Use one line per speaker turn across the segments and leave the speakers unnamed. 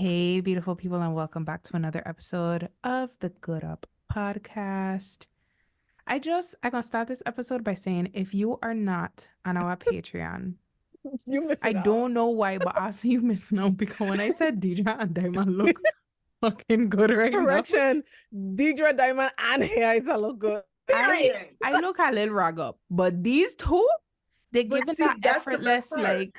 Hey, beautiful people, and welcome back to another episode of the Good Up podcast. I'm gonna start this episode by saying if you are not on our Patreon,
You miss
I
it out.
don't know why, but I see you missing out because when I said Deidre and Diamond look fucking good right now.
Correction, Deidre Diamond and Jeaiza look good.
I look a little rag up, but these two, they're
But
giving
see,
that
that's the best
effortless,
part.
like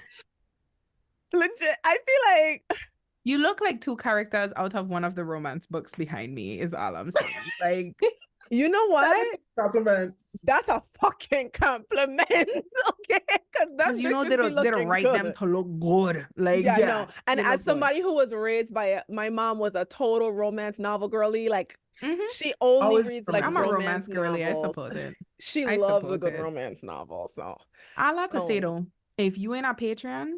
Legit, I feel like
you look like two characters out of one of the romance books behind me, is all I'm saying. Like,
you know
That
what?
is a compliment.
That's a fucking compliment. Okay, because
you know, they don't write them to look good. Like,
Yeah,
Yeah,
no. And
they
as
look good.
somebody who was raised by my mom was a total romance novel girly. Like
Mhm.
she only
Always
reads like
I'm a romance
romance
girly. I
novels.
support it.
She
I
loves a
support
good
it.
romance novel. So
All I have to say
No.
though, if you ain't a Patreon,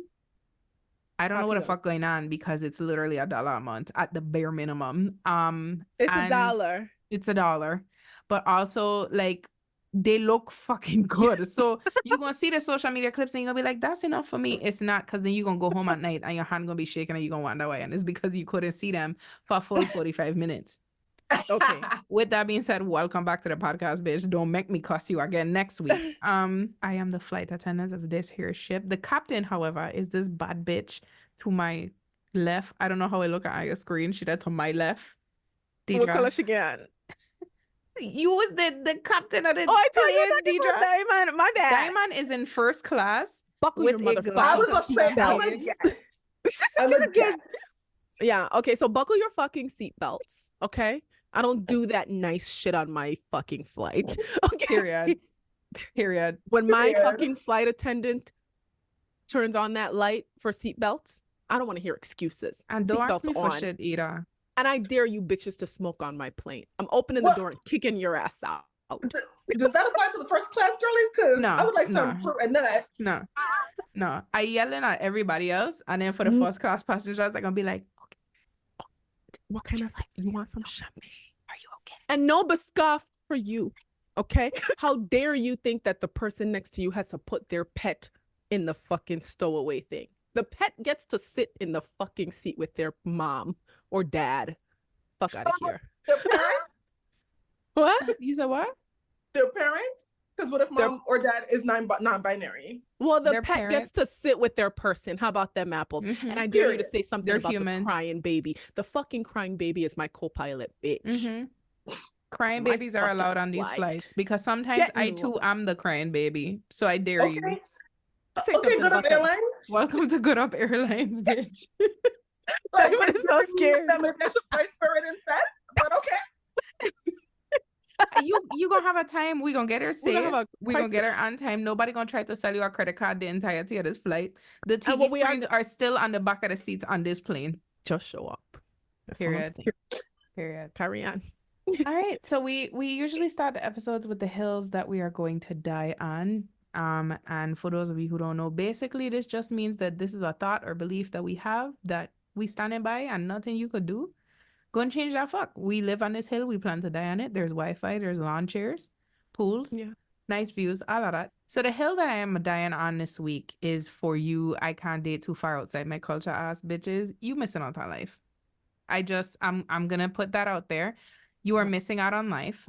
I don't know what the
Patreon.
fuck going on because it's literally $1 a month at the bare minimum.
It's
and
$1.
It's $1, but also like they look fucking good. So you're gonna see the social media clips and you're gonna be like, that's enough for me. It's not, because then you're gonna go home at night and your hand gonna be shaking and you're gonna wonder why. And it's because you couldn't see them for a full 45 minutes.
Okay.
With that being said, welcome back to the podcast, bitch. Don't make me cuss you again next week. I am the flight attendant of this here ship. The captain, however, is this bad bitch to my left. I don't know how I look at your screen. She that to my left.
What color
Deidre,
she get?
you was the captain of the
Oh, I thought you were
plane,
talking about
Deidre.
Diamond. My bad.
Diamond is in first class.
Buckle
with
your
a
motherfucking
glass
I was
of
about to say, I'm
champagne.
again.
She's
I'm
again.
again.
Yeah. Okay. So buckle your fucking seatbelts. Okay. I don't do that nice shit on my fucking flight. Okay.
Period.
When my
Period.
fucking flight attendant turns on that light for seatbelts, I don't want to hear excuses.
And don't ask
Seatbelts
me for
on.
shit either.
And I dare you bitches to smoke on my plane. I'm opening the
What?
door and kicking your ass out.
Does that apply to the first class girlies? Because
No,
I would like some
no.
fruit and nuts.
No. I yelling at everybody else, and then for the first class passengers, I'm gonna be like, okay,
What kind of you want some champagne?
are you okay?
And no bescoff for you. Okay? How dare you think that the person next to you has to put their pet in the fucking stowaway thing? The pet gets to sit in the fucking seat with their mom or dad. Fuck out of here.
Their parents?
What?
You said what?
Their parents? Because what if
Their-
mom or dad is non-binary?
Well, the
Their
pet
parent-
gets to sit with their person. How about them apples?
Mhm.
And I dare you to
Period.
say something
They're
about
human.
the crying baby. The fucking crying baby is my co-pilot, bitch.
Mhm. Crying
My
babies are
fucking
allowed on these
flight.
flights because sometimes
Get
I
in
too
line.
am the crying baby. So I dare you.
Okay.
Say
Okay,
something
Good
about
Up
that.
Airlines.
Welcome to Good Up Airlines, bitch.
Like,
I'm
but
so scared.
That maybe I should price for it instead. But okay.
you gonna have a time. We gonna get her
We're
safe.
gonna have a
We gonna get her
crisis.
on time. Nobody gonna try to sell you a credit card the entirety of this flight. The TV
what we are
screens are still on the back of the seats on this plane.
Just show up. That's all I'm
Period.
saying.
Period.
Carry on.
All right, so we usually start the episodes with the hills that we are going to die on. And for those of you who don't know, basically this just means that this is a thought or belief that we have that we standing by and nothing you could do. Go and change that fuck. We live on this hill, we plan to die on it. There's Wi-Fi, there's lawn chairs, pools,
Yeah.
nice views, all of that. So the hill that I am dying on this week is for you. I can't date too far outside my culture ass bitches. You missing out on life. I'm gonna put that out there. You are missing out on life.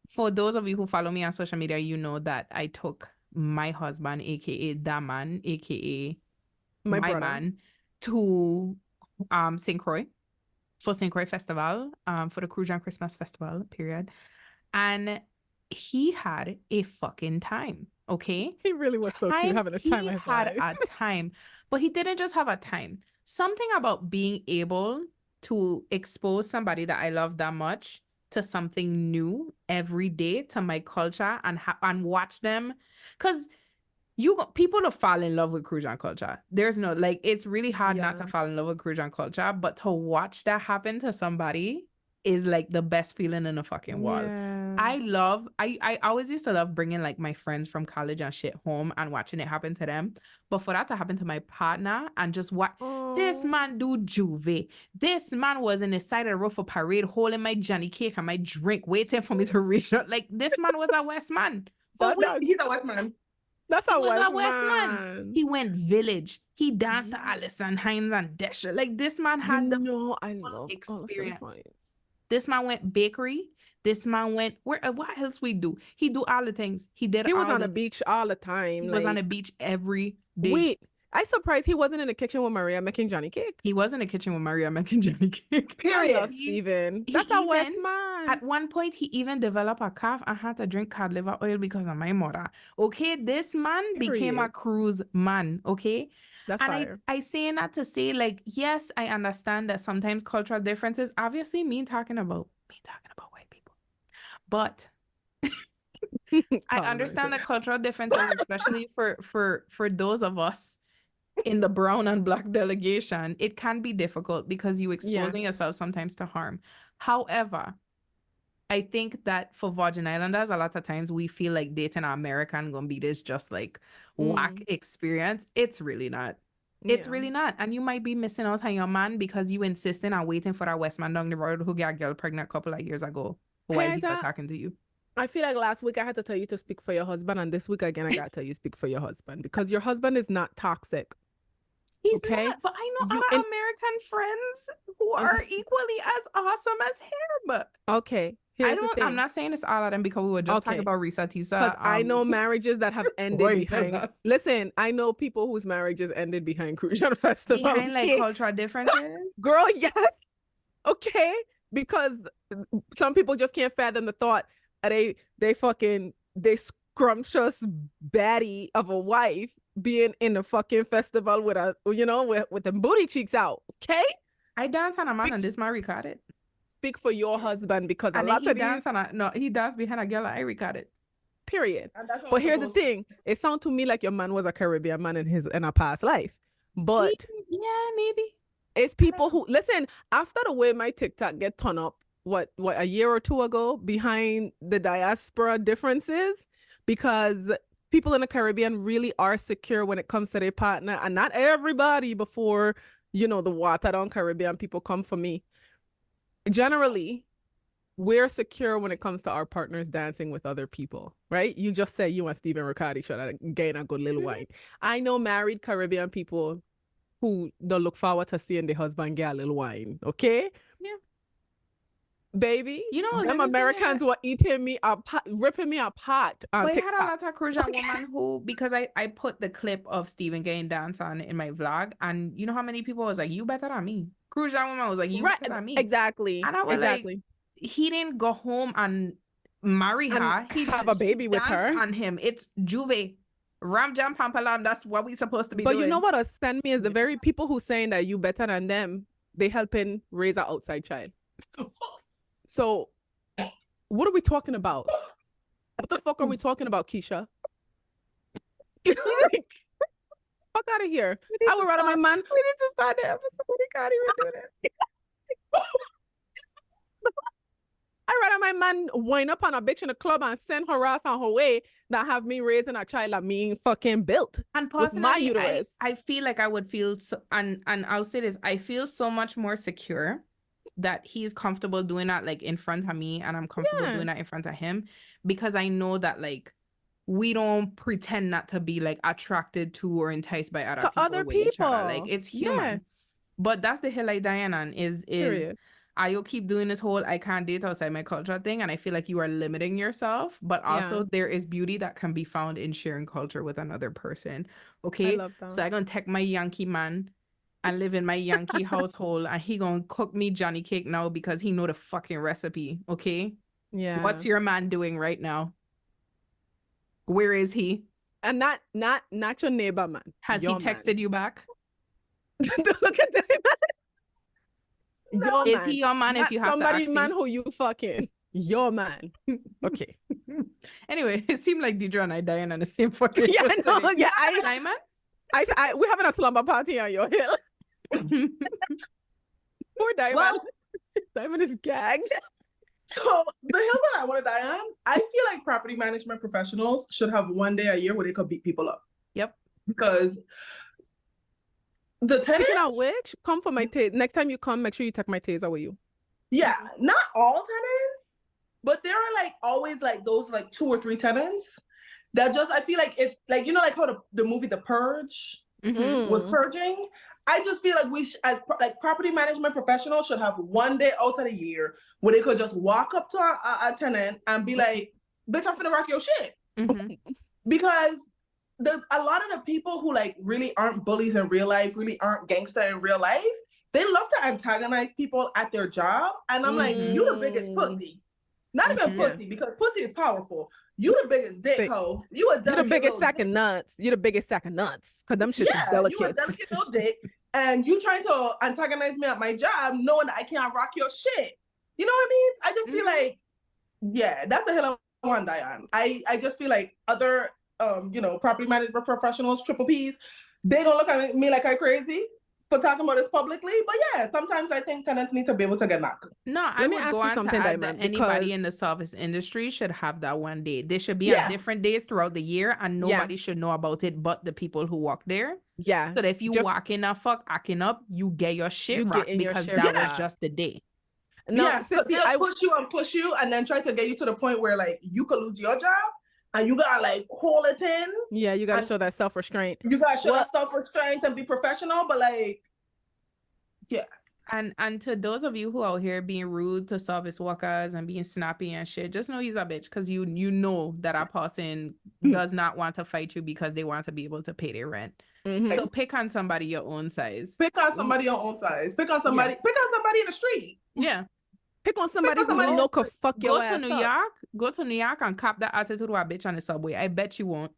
For those of you who follow me on social media, you know that I took my husband, aka that man, aka
My
my
brother.
man, to St. Croix for St. Croix Festival, for the Crujan Christmas Festival, period. And he had a fucking time. Okay.
He really was so cute having a time
He
of his
had
life.
a time, but he didn't just have a time. Something about being able to expose somebody that I love that much to something new every day, to my culture, and watch them, because people to fall in love with Crujan culture. There's no, like, it's really hard not to
Yeah.
fall in love with Crujan culture, but to watch that happen to somebody is like the best feeling in the fucking world.
Yeah.
I always used to love bringing like my friends from college and shit home and watching it happen to them. But for that to happen to my partner and just what this
Oh.
man do juve. This man was in the side of the road for parade holding my Johnny cake and my drink waiting for me to reach out. Like, this man was a West man.
That's
Wait,
how-
he's a West man.
That's
He
a
was
West
a West man.
man.
He went village. He danced to
Yeah.
Alison Hines and Desha. Like this man
You
had the
know, I
full
love Allison
experience.
Hines.
This man went bakery. This man went where? What else we do? He do all the things. He did.
He was
all
on
the.
the beach all the time.
He was on
Like,
the beach every day.
wait, I surprised he wasn't in the kitchen with Maria making Johnny cake.
He was in the kitchen with Maria making Johnny cake.
I
Period.
love Steven.
he
That's a West
even-
man.
At one point, he even developed a cough and had to drink cod liver oil because of my mother. Okay, this man became a
Period.
cruise man. Okay,
That's
and
fire.
I say that to say, like, yes, I understand that sometimes cultural differences. Obviously, me talking about white people, but I understand the cultural differences, especially for those of us in the brown and black delegation. It can be difficult because you exposing yourself sometimes to harm. However, I think that for Virgin Islanders, a lot of times we feel like dating an American gonna be this just like whack experience. It's really not. It's really not. And you might be missing out on your man because you insisting on waiting for that West man down the road who got a girl pregnant a couple of years ago while he's talking to you.
I feel like last week I had to tell you to speak for your husband, and this week again I gotta tell you speak for your husband because your husband is not toxic.
He's
Okay?
not, but I know
You-
other American friends who are equally as awesome as him.
Okay. Here's the thing.
I'm not saying it's all of them because we were just talking
Okay.
about Risa Tisa.
Because I know marriages that have ended
Wait,
behind.
that's-
Listen, I know people whose marriages ended behind Crucian Festival.
behind like
Okay?
cultural differences.
Girl, yes. Okay. Because some people just can't fathom the thought of they scrumptious baddie of a wife being in a fucking festival with a with them booty cheeks out. Okay?
I dance on a man and this man recorded.
Speak for your husband because
And
a lot
he
of
dance
these
on he danced behind a girl and I recorded.
period.
And that's what
But
I'm
here's the
supposed to-
thing. It sounds to me like your man was a Caribbean man in a past life. But
Yeah, maybe.
it's people who listen after the way my TikTok get turned up what a year or two ago behind the diaspora differences because people in the Caribbean really are secure when it comes to their partner, and not everybody before the watered down Caribbean people come for me. Generally, we're secure when it comes to our partners dancing with other people, right? You just said you and Stephen Riccardi should have gained a good little wine. I know married Caribbean people who don't look forward to seeing the husband get a little wine, okay?
Yeah.
Baby,
You know what's
them
interesting,
Americans were eating me apart, ripping me apart on
But I had a
TikTok.
lot of Crucian woman who, because I put the clip of Stephen getting dance on in my vlog, and you know how many people was like, you better than me. Crucian woman was like, you
Right,
better than me.
exactly.
And I was
exactly.
like, he didn't go home and marry
And
her. He
have a baby with
danced
her.
on him. It's Juve. Ram Jam Pampalam. That's what we supposed to be
But
doing.
you know what offend me is the very people who saying that you better than them, they helping raise an outside child. So what are we talking about? What the fuck are we talking about, Keisha? Fuck out of here. I would rather my man.
We need to start the episode. We can't even do this.
I'd rather my man wind up on a bitch in a club and send her ass on her way than have me raising a child that me fucking built.
And
With my
personally,
uterus.
I feel like I would feel so, and I'll say this, I feel so much more secure that he's comfortable doing that like in front of me, and I'm comfortable
Yeah.
doing that in front of him, because I know that like we don't pretend not to be like attracted to or enticed by other
To
people
other
with each other. Like
people.
it's human.
Yeah.
But that's the hill I die on is
Period.
I'll keep doing this whole I can't date outside my culture thing, and I feel like you are limiting yourself, but also
Yeah.
there is beauty that can be found in sharing culture with another person. Okay,
I love that.
so I gonna take my Yankee man and live in my Yankee household, and he gonna cook me Johnny cake now because he know the fucking recipe. Okay,
Yeah.
what's your man doing right now? Where is he?
and not your neighbor man.
Has
Your
he texted you back?
Man. Look at that man. Your
Is
man.
he your man? If
Not
you have
somebody
to ask
man
him?
who you fucking. Your man. Okay.
Anyway, it seemed like Deidre and I dying on the same fucking.
Yeah, I know.
today.
Yeah,
Simon?
we're having a slumber party on your hill. Poor Diamond.
Well-
Diamond is gagged.
So the hill that I want to die on, I feel like property management professionals should have one day a year where they could beat people up.
Yep.
Because the tenants,
Speaking of which, come for my taser. Next time you come, make sure you take my taser with you.
yeah, not all tenants, but there are like always like those like 2 or 3 tenants that just, I feel like if, like, you know, like how the movie The Purge was purging, I just feel like we as like property management professionals should have one day out of the year where they could just walk up to a tenant and be like, bitch, I'm finna rock your shit. Because a lot of the people who like really aren't bullies in real life, really aren't gangster in real life, they love to antagonize people at their job. And I'm like, you the biggest pussy. Not even pussy, because pussy is powerful. You the biggest dick hoe.
You're the biggest sack of nuts. You're the biggest sack of nuts. Because them shit is delicate.
You a delicate little dick. And you trying to antagonize me at my job knowing that I can't rock your shit. You know what I mean? I just feel like, yeah, that's the hell I want to die on. I just feel like other you know, property management professionals, triple Ps, they gonna look at me like I'm crazy for talking about this publicly. But yeah, sometimes I think tenants need to be able to get knocked.
No, I would go on to add that anybody in the service industry should have that one day. They should be on different days throughout the year, and nobody should know about it but the people who work there.
Yeah.
So that if you walk in a fuck acting up, you get your shit rocked because that was just the day.
No, yeah, so they'll push you and then try to get you to the point where like you could lose your job. And you gotta like hold it in.
Yeah, you gotta show that self-restraint.
You gotta show that self-restraint and be professional, but like, yeah.
And to those of you who out here being rude to service workers and being snappy and shit, just know you're a bitch, because you know that a person does not want to fight you because they want to be able to pay their rent. So pick on somebody your own size.
Pick on somebody your own size. Pick on somebody. Pick on somebody in the street.
Yeah.
Pick on somebody who you know could fuck your ass up.
Go to New York and cop that attitude to a bitch on the subway. I bet you won't.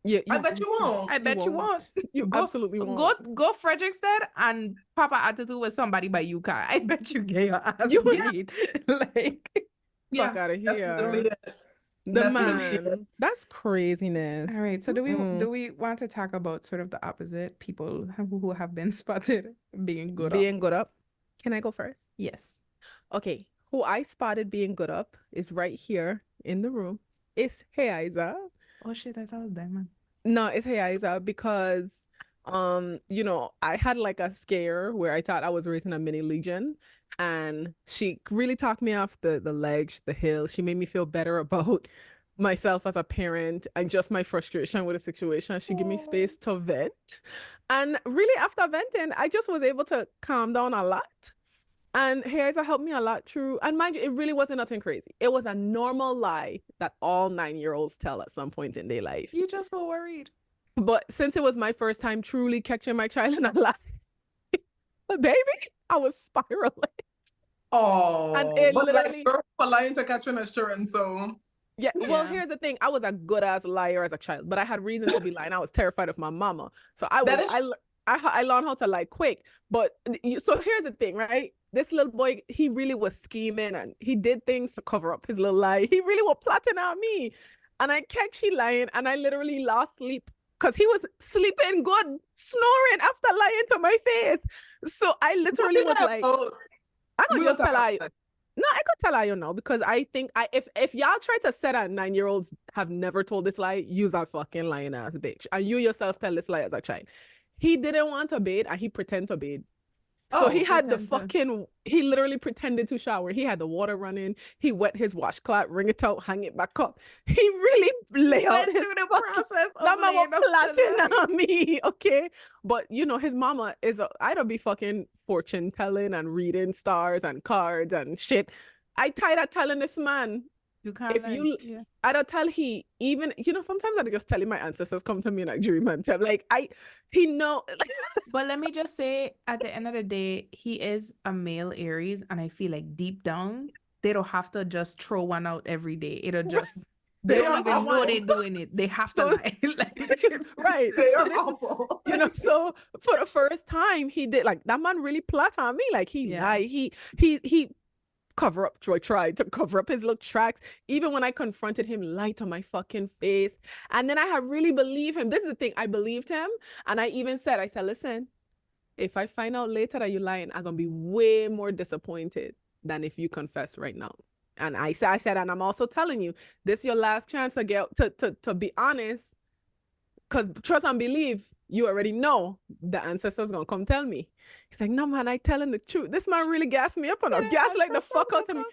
Yeah, I bet you won't.
I bet you won't.
You absolutely won't.
Go Frederickstead and pop an attitude with somebody by you car. I bet you get your ass beat. Like,
fuck out of here. The man. That's craziness.
All right. So do we want to talk about sort of the opposite, people who have been spotted being good
up? Can I go first?
Yes.
Okay, who I spotted being good up is right here in the room. It's Jeaiza.
Oh shit, I thought it was Diamond.
No, it's Jeaiza because, you know, I had like a scare where I thought I was raising a mini legion, and she really talked me off the ledge, the hill. She made me feel better about myself as a parent and just my frustration with the situation. She gave me space to vent, and really after venting, I just was able to calm down a lot. And Jeaiza helped me a lot through, and mind you, it really wasn't nothing crazy. It was a normal lie that all 9-year-olds tell at some point in their life.
You just were worried.
But since it was my first time truly catching my child in a lie, but baby, I was spiraling.
Oh,
and it
but
literally,
like, for lying to catch an assurance, so.
Yeah, well, here's the thing. I was a good ass liar as a child, but I had reason to be lying. I was terrified of my mama. So I learned how to lie quick. But so here's the thing, right? This little boy, he really was scheming and he did things to cover up his little lie. He really was plotting on me. And I catch he lying, and I literally lost sleep because he was sleeping good, snoring after lying to my face. So I literally was like, I could just tell you. No, I could tell you now, because I think if y'all try to say that 9-year-olds have never told this lie, you's a fucking lying ass bitch. And you yourself tell this lie as a child. He didn't want to bathe and he pretended to bathe. So he had he literally pretended to shower. He had the water running. He wet his washcloth, wring it out, hang it back up. He really lay out his process. That man was plotting on me, okay? But you know, his mama is I'd be fucking fortune telling and reading stars and cards and shit. I tired of telling this man.
You can't.
I don't tell he even, you know, sometimes I just tell him my ancestors come to me in a dream and tell like he know.
But let me just say, at the end of the day, he is a male Aries, and I feel like deep down they don't have to just throw one out every day. It'll just they don't even know they're doing it. They have to lie.
Right.
They are awful.
You know, so for the first time he did, like, that man really plot on me. Like he lied. He tried to cover up his little tracks. Even when I confronted him, lied to my fucking face. And then I had really believed him. This is the thing. I believed him. And I even said, listen, if I find out later that you're lying, I'm going to be way more disappointed than if you confess right now. And I said, and I'm also telling you, this is your last chance to get to be honest. Because trust and believe, you already know the ancestors gonna come tell me. He's like, no man, I telling the truth. This man really gassed me up on her. Gas like the fuck out of me.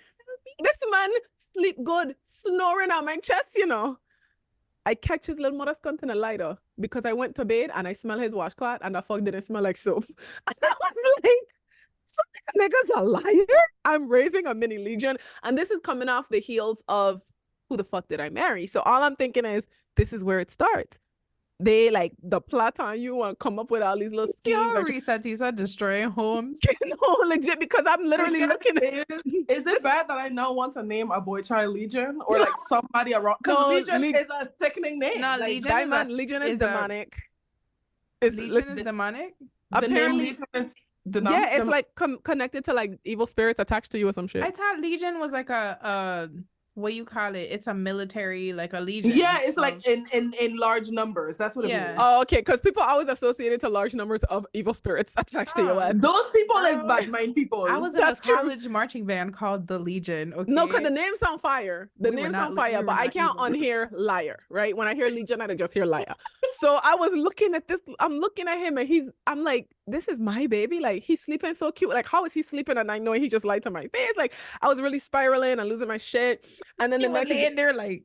This man sleep good, snoring on my chest, you know. I catch his little mother's cunt in a lighter because I went to bed and I smell his washcloth and the fuck didn't smell like soap. And I was like, so this nigga's a liar? I'm raising a mini legion. And this is coming off the heels of who the fuck did I marry? So all I'm thinking is, this is where it starts. They like the plot on you and come up with all these little schemes.
Yo, Jeaiza destroying homes.
No, legit, because I'm literally looking at
Is it bad that I now want to name a boy child Legion or like somebody around? Because
No,
Legion is a sickening name.
No,
like,
Legion
Diamond,
is
Legion is
a-
demonic.
Legion is demonic.
the name
Apparently,
Legion is
yeah, it's like connected to like evil spirits attached to you or some shit.
I thought Legion was like a what you call it? It's a military, like a legion.
Yeah, it's
of-
like in large numbers. That's what it
Yeah.
means.
Oh, okay, because people always associate it to large numbers of evil spirits attached to your ass.
Those people is
Oh.
bad mind people.
I was in a
That's true.
college marching band called the Legion. Okay.
No, because the name's on fire. The
We were
name's
not
on
li-
fire,
we were
but I
not
can't
evil.
unhear liar, right? When I hear Legion, I just hear liar. So I was looking at this, I'm looking at him and I'm like, this is my baby. Like, he's sleeping so cute. Like, how is he sleeping and I know he just lied to my face? Like, I was really spiraling and losing my shit. And then
You
the
were
next
laying there like,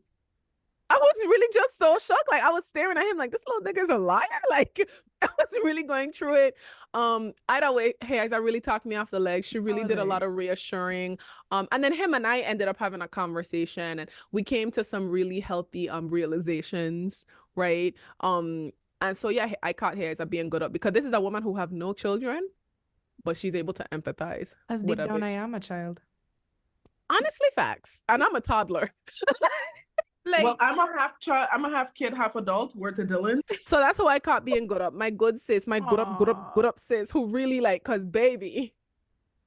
I was really just so shocked. Like, I was staring at him like, this little nigga's a liar. Like, I was really going through it. Either way, Jeaiza really talked me off the leg. She really did a lot of reassuring. And then him and I ended up having a conversation and we came to some really healthy realizations, right? And so yeah, I caught Jeaiza being good up because this is a woman who have no children, but she's able to empathize.
as
with
deep
a
down I
bitch.
am a child.
Honestly, facts. And I'm a toddler.
Like,
Well, I'm a half child. I'm a half kid, half adult. Word to Dylan.
So that's how I caught being good up. My good sis, my good up sis, who really like, cause baby,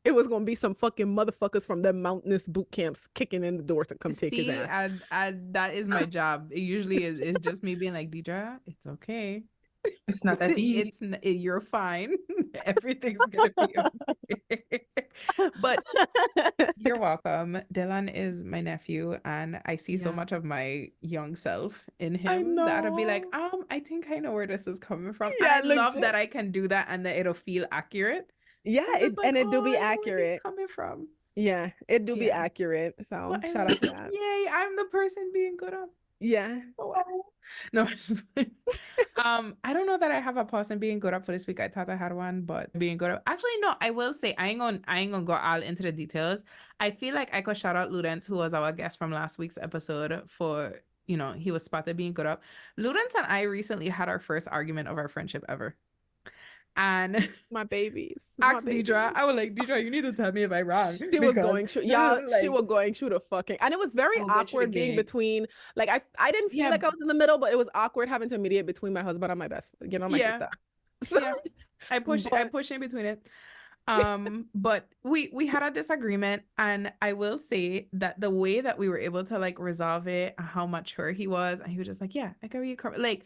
it was gonna be some fucking motherfuckers from them mountainous boot camps kicking in the door to come take his
see,
ass.
that is my job. It usually is. It's just me being like, Deidre, it's okay.
It's not that easy.
You're fine. Everything's gonna be okay. But you're welcome. Dylan is my nephew, and I see so
Yeah.
much of my young self in
I
him that I'll be like,
know.
I think I know where this is coming from.
Yeah,
And I love
legit.
that I can do that and that it'll feel accurate.
Yeah,
I'm just like,
and it do
"Oh,
be
I know where this
accurate.
coming from.
Yeah, it do be
Yeah.
accurate. So
But I
shout out to that.
Yay, I'm the person being good up.
Yeah.
No, I'm just I don't know that I have a person being good up for this week. I thought I had one, but being good up. Actually, no, I will say I ain't gonna go all into the details. I feel like I could shout out Ludens, who was our guest from last week's episode, for he was spotted being good up. Ludens and I recently had our first argument of our friendship ever. And
My babies.
asked Deidre, I was like, Deidre, you need to tell me if I'm wrong.
She was
because-
going through, yeah, she
like-
was going through the fucking, and it was very
I will get you the
awkward being
gigs.
between, like, I didn't feel
Yeah.
like I was in the middle, but it was awkward having to mediate between my husband and my best, my
Yeah.
sister. So,
Yeah. I push in between it. But we had a disagreement, and I will say that the way that we were able to like resolve it, how mature he was, and he was just like, yeah, I get where you come. Like,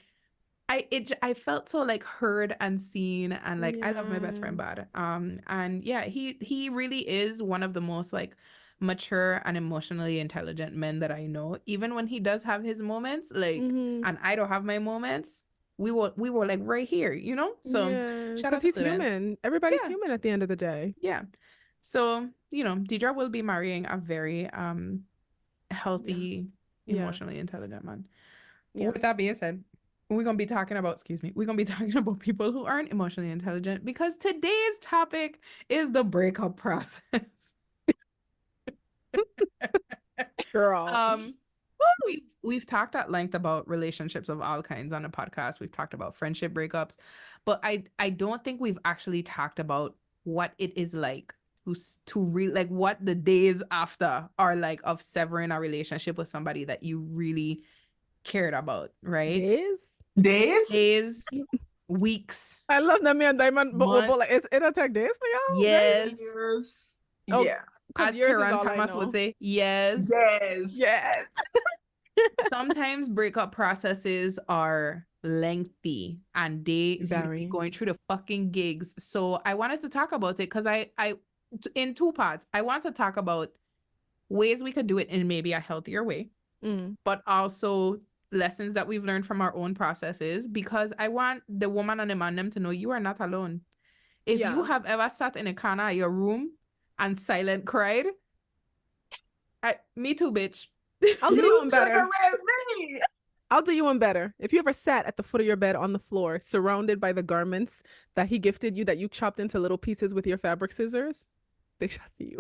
I felt so like heard and seen, and like I love my best friend bad. And yeah, he really is one of the most like mature and emotionally intelligent men that I know. Even when he does have his moments, like,
Mhm.
and I don't have my moments, we were like right here, So
yeah,
shout out
because
to
he's
Ludens.
human. Everybody's
Yeah.
human at the end of the day.
Yeah. So, Deidre will be marrying a very healthy,
Yeah.
emotionally intelligent man.
Yeah.
With that being said, we're gonna be talking about people who aren't emotionally intelligent, because today's topic is the breakup process.
Girl.
We've talked at length about relationships of all kinds on the podcast. We've talked about friendship breakups, but I don't think we've actually talked about what it is like like what the days after are like of severing a relationship with somebody that you really cared about, right? Days, weeks,
I love that me and Diamond, but like,
months.
it'll take days for y'all.
Yes.
Years.
Oh,
Yeah.
As
yours is
Tehran
all I
Thomas would
know.
say, yes.
Yes.
Yes.
Sometimes breakup processes are lengthy and they
Very.
going through the fucking gigs. So I wanted to talk about it because I in two parts. I want to talk about ways we could do it in maybe a healthier way, but also lessons that we've learned from our own processes, because I want the woman and the man them to know you are not alone. If you
Yeah.
have ever sat in a corner of your room and silent cried, me too, bitch.
I'll do
You
one better.
triggered me.
I'll do you one better. If you ever sat at the foot of your bed on the floor, surrounded by the garments that he gifted you that you chopped into little pieces with your fabric scissors, they shall see you.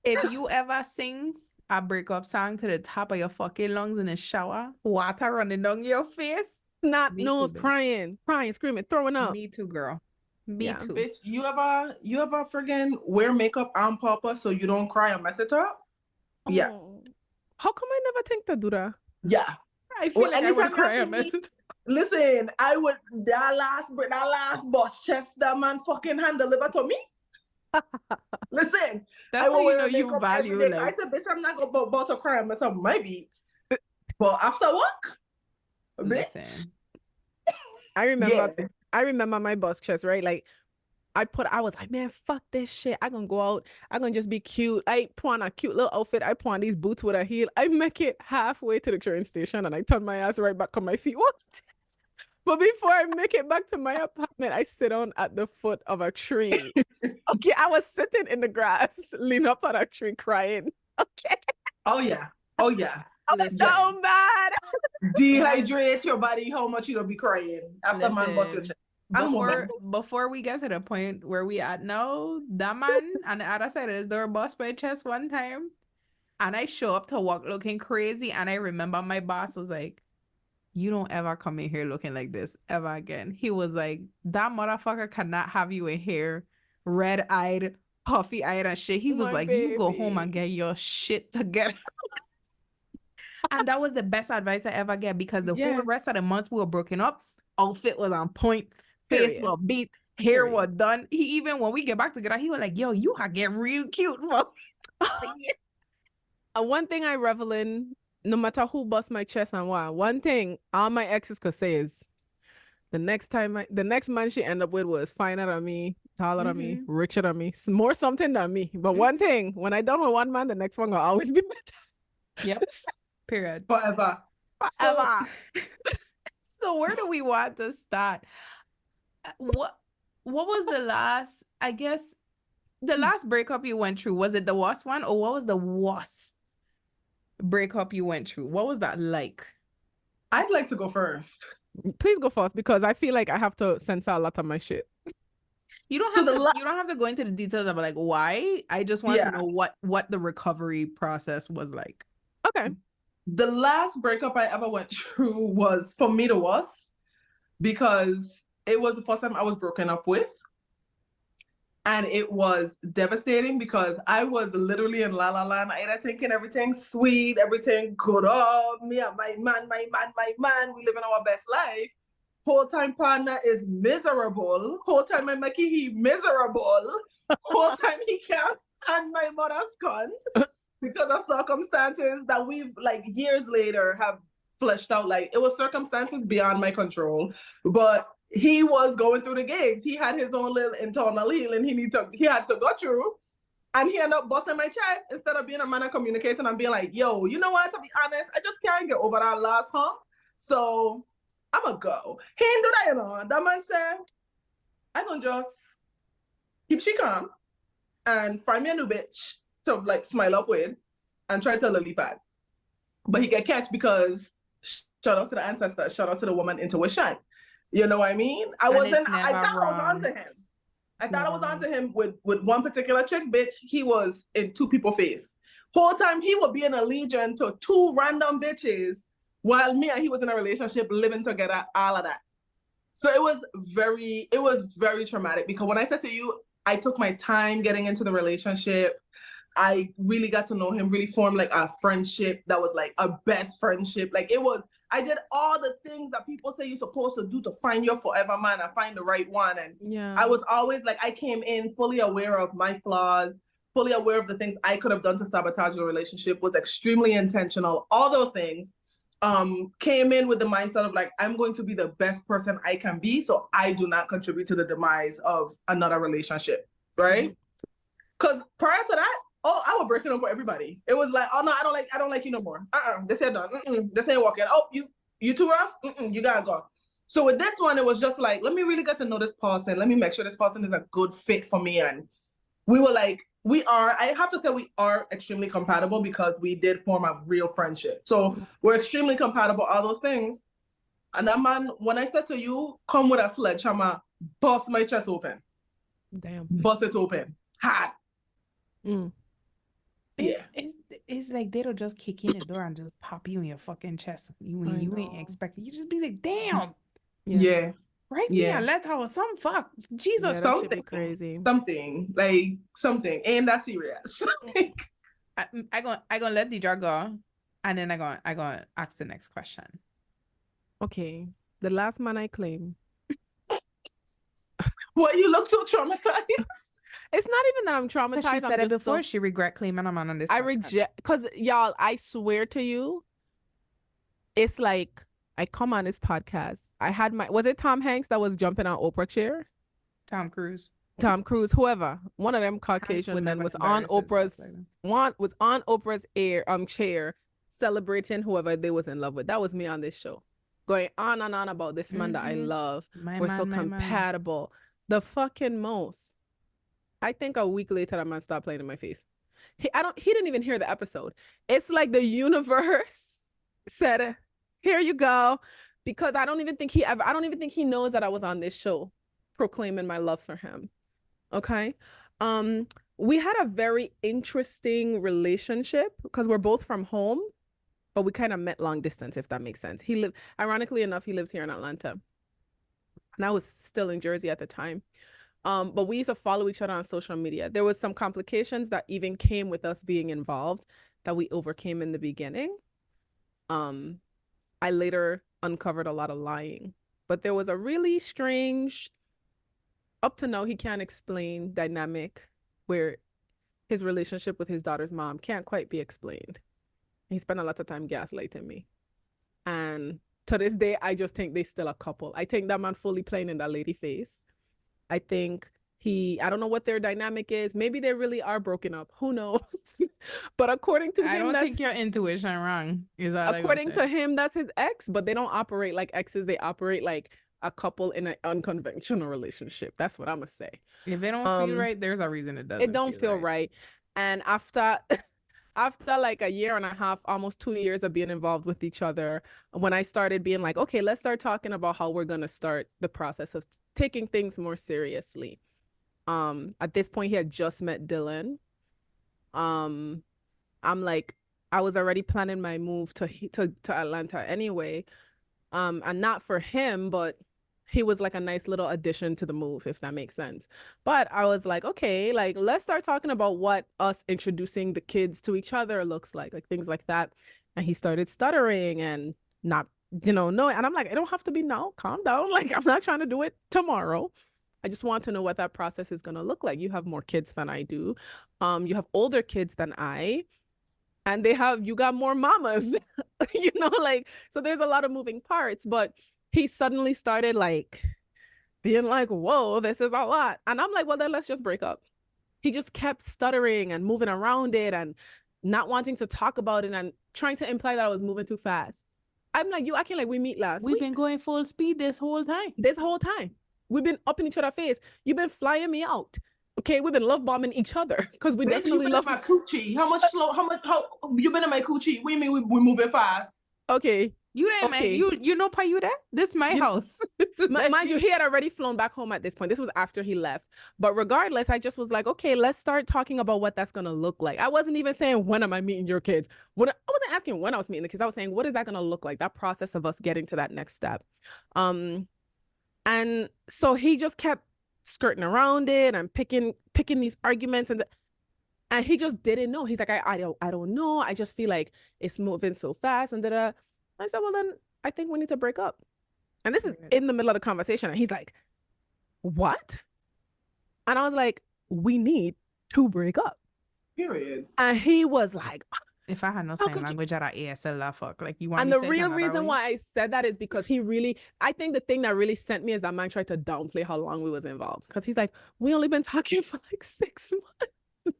If you ever sing a breakup song to the top of your fucking lungs in the shower, water running down your face.
Not
Me
nose,
too, babe.
crying, screaming, throwing up.
Me too, girl. Me
Yeah.
too.
Bitch, you ever friggin' wear makeup on purpose so you don't cry and mess it up? Yeah.
Oh. How come I never think to do that?
Yeah.
I feel
Well,
like I would
anytime
cry
you
and
see
mess
me,
it.
listen, I would that last bus chest that man fucking hand deliver to me. Listen,
That's
I
how
will
you
wear
know you
makeup
value
every day. I
like
said, bitch, I'm not gonna about to cry and mess up my beat. But after work, bitch.
listen.
I remember
Yeah.
I remember my bus chest, right? Like I was like, man, fuck this shit. I gonna go out. I gonna just be cute. I put on a cute little outfit. I put on these boots with a heel. I make it halfway to the train station and I turn my ass right back on my feet. What? But before I make it back to my apartment, I sit down at the foot of a tree. Okay, I was sitting in the grass, lean up on a tree crying. Okay.
Oh yeah. Oh yeah.
I was
Listen.
so mad.
Dehydrate your body. How much you don't be crying after man bust your
Listen,
chest. I'm
before we get to the point where we at now, that man on the other side of his door bust my chest one time, and I show up to work looking crazy, and I remember my boss was like, "You don't ever come in here looking like this ever again." He was like, "That motherfucker cannot have you in here, red-eyed, puffy-eyed and shit." He was
My
like, "You go home
baby.
and get your shit together." And that was the best advice I ever get because the whole
Yeah.
rest of the months we were broken up, outfit was on point, face
Period.
was beat, hair
Period.
was done. He even when we get back together, he was like, "Yo, you are getting real cute, bro."
And one thing I revel in, no matter who busts my chest and why, one thing all my exes could say is the next man she end up with was finer than me, taller than me, richer than me, more something than me. But one thing, when I done with one man, the next one will always be better.
Yep. Period.
forever.
Forever.
So where do we want to start? What was the last, I guess, the last breakup you went through? Was it the worst one, or what was the worst breakup you went through? What was that like?
I'd like to go first.
Please go first because I feel like I have to censor a lot of my shit.
You don't
So
have
the
to you don't have to go into the details of like why. I just want to know what the recovery process was like.
Okay.
The last breakup I ever went through was, for me, the worst because it was the first time I was broken up with. And it was devastating because I was literally in La La Land. I was thinking everything sweet, everything good. Oh, me and my man. We living our best life. Whole time partner is miserable. Whole time I'm making he miserable. Whole time he can't stand my mother's cunt because of circumstances that we've like years later have fleshed out. Like it was circumstances beyond my control, but he was going through the gigs. He had his own little internal healing he had to go through. And he ended up busting my chest instead of being a man and communicating and being like, yo, you know what? To be honest, I just can't get over that last hump. So I'm going to go. He didn't do that, you know. That man said, I'm going to just keep she calm and find me a new bitch to like smile up with and try to lily pad. But he get catch because shout out to the ancestors, shout out to the woman intuition. You know what I mean? I thought I was onto him. I thought I was onto him with one particular chick, bitch. He was in two people's face. Whole time he would be in a legion to two random bitches while me and he was in a relationship living together, all of that. So it was very traumatic because when I said to you, I took my time getting into the relationship. I really got to know him, really formed like a friendship that was like a best friendship. Like I did all the things that people say you're supposed to do to find your forever man and find the right one. And
yeah,
I was always like, I came in fully aware of my flaws, fully aware of the things I could have done to sabotage the relationship, was extremely intentional, all those things. Came in with the mindset of like, I'm going to be the best person I can be so I do not contribute to the demise of another relationship, right? Because prior to that, I was breaking up with everybody. It was like, oh no, I don't like you no more. This ain't done. This ain't working. Oh, you too rough? You gotta go. So with this one, it was just like, let me really get to know this person. Let me make sure this person is a good fit for me. And we were I have to say we are extremely compatible because we did form a real friendship. So we're extremely compatible, all those things. And that man, when I said to you, come with a sledgehammer, bust my chest open.
Damn.
Bust it open. Hard.
Mm.
Yeah.
It's like they don't just kick in the door and just pop you in your fucking chest. You ain't expecting. You just be like, damn.
Yeah.
Right
Yeah.
there, let her some fuck. Jesus,
Yeah, that should be crazy.
Something. Ain't that serious?
I gonna let Deidre go, and then I gonna ask the next question.
Okay, the last man I claim.
Why you look so traumatized?
It's not even that I'm traumatized.
She said it before. She regret claiming a man on this.
I reject, because y'all, I swear to you, it's like I come on this podcast. I had was it Tom Hanks that was jumping on Oprah chair?
Tom Cruise,
whoever, one of them Caucasian men was on Oprah's chair celebrating whoever they was in love with. That was me on this show, going on and on about this man that I love. We're so compatible. The fucking most. I think a week later that man stopped playing in my face. He didn't even hear the episode. It's like the universe said, here you go. Because I don't even think he knows that I was on this show proclaiming my love for him. Okay. We had a very interesting relationship because we're both from home, but we kind of met long distance, if that makes sense. Ironically enough, he lives here in Atlanta. And I was still in Jersey at the time. But we used to follow each other on social media. There was some complications that even came with us being involved that we overcame in the beginning. I later uncovered a lot of lying, but there was a really strange, up to now he can't explain dynamic where his relationship with his daughter's mom can't quite be explained. He spent a lot of time gaslighting me. And to this day, I just think they still a couple. I think that man fully playing in that lady face. I think I don't know what their dynamic is. Maybe they really are broken up. Who knows? But according to him,
I don't think your intuition wrong.
According to him, that's his ex, but they don't operate like exes. They operate like a couple in an unconventional relationship. That's what I'm gonna say.
If it don't feel right, there's a reason it doesn't.
It don't feel right. And after like a year and a half, almost 2 years of being involved with each other, when I started being like, okay, let's start talking about how we're gonna start the process of taking things more seriously. At this point, he had just met Dylan. I'm like, I was already planning my move to Atlanta anyway. And not for him, but he was like a nice little addition to the move, if that makes sense. But I was like, okay, like, let's start talking about what us introducing the kids to each other looks like things like that. And he started stuttering and not, knowing. And I'm like, it don't have to be now. Calm down. Like, I'm not trying to do it tomorrow. I just want to know what that process is going to look like. You have more kids than I do. You have older kids than I. And you got more mamas, so there's a lot of moving parts. But he suddenly started like being like, whoa, this is a lot. And I'm like, well, then let's just break up. He just kept stuttering and moving around it and not wanting to talk about it and trying to imply that I was moving too fast. I'm like, you acting like we meet last week.
We've been going full speed this whole time. We've been up in each other's face. You've been flying me out. Okay, we've been love bombing each other because we definitely love
my coochie. How you been in my coochie? We mean we moving fast.
Okay.
You didn't you know Payuda? This is my house.
Mind you, he had already flown back home at this point. This was after he left. But regardless, I just was like, okay, let's start talking about what that's gonna look like. I wasn't even saying when am I meeting your kids. I wasn't asking when I was meeting the kids. I was saying, what is that gonna look like? That process of us getting to that next step. And so he just kept skirting around it and picking these arguments and he just didn't know. He's like, I don't know. I just feel like it's moving so fast. And I said, well, then I think we need to break up. And this is in the middle of the conversation. And he's like, what? And I was like, we need to break up.
Period.
And he was like,
if I had no sign language at ASL, la fuck. Like, you want
and
me
the real reason why I said that is because I think the thing that really sent me is that man tried to downplay how long we was involved. Because he's like, we only been talking for like 6 months.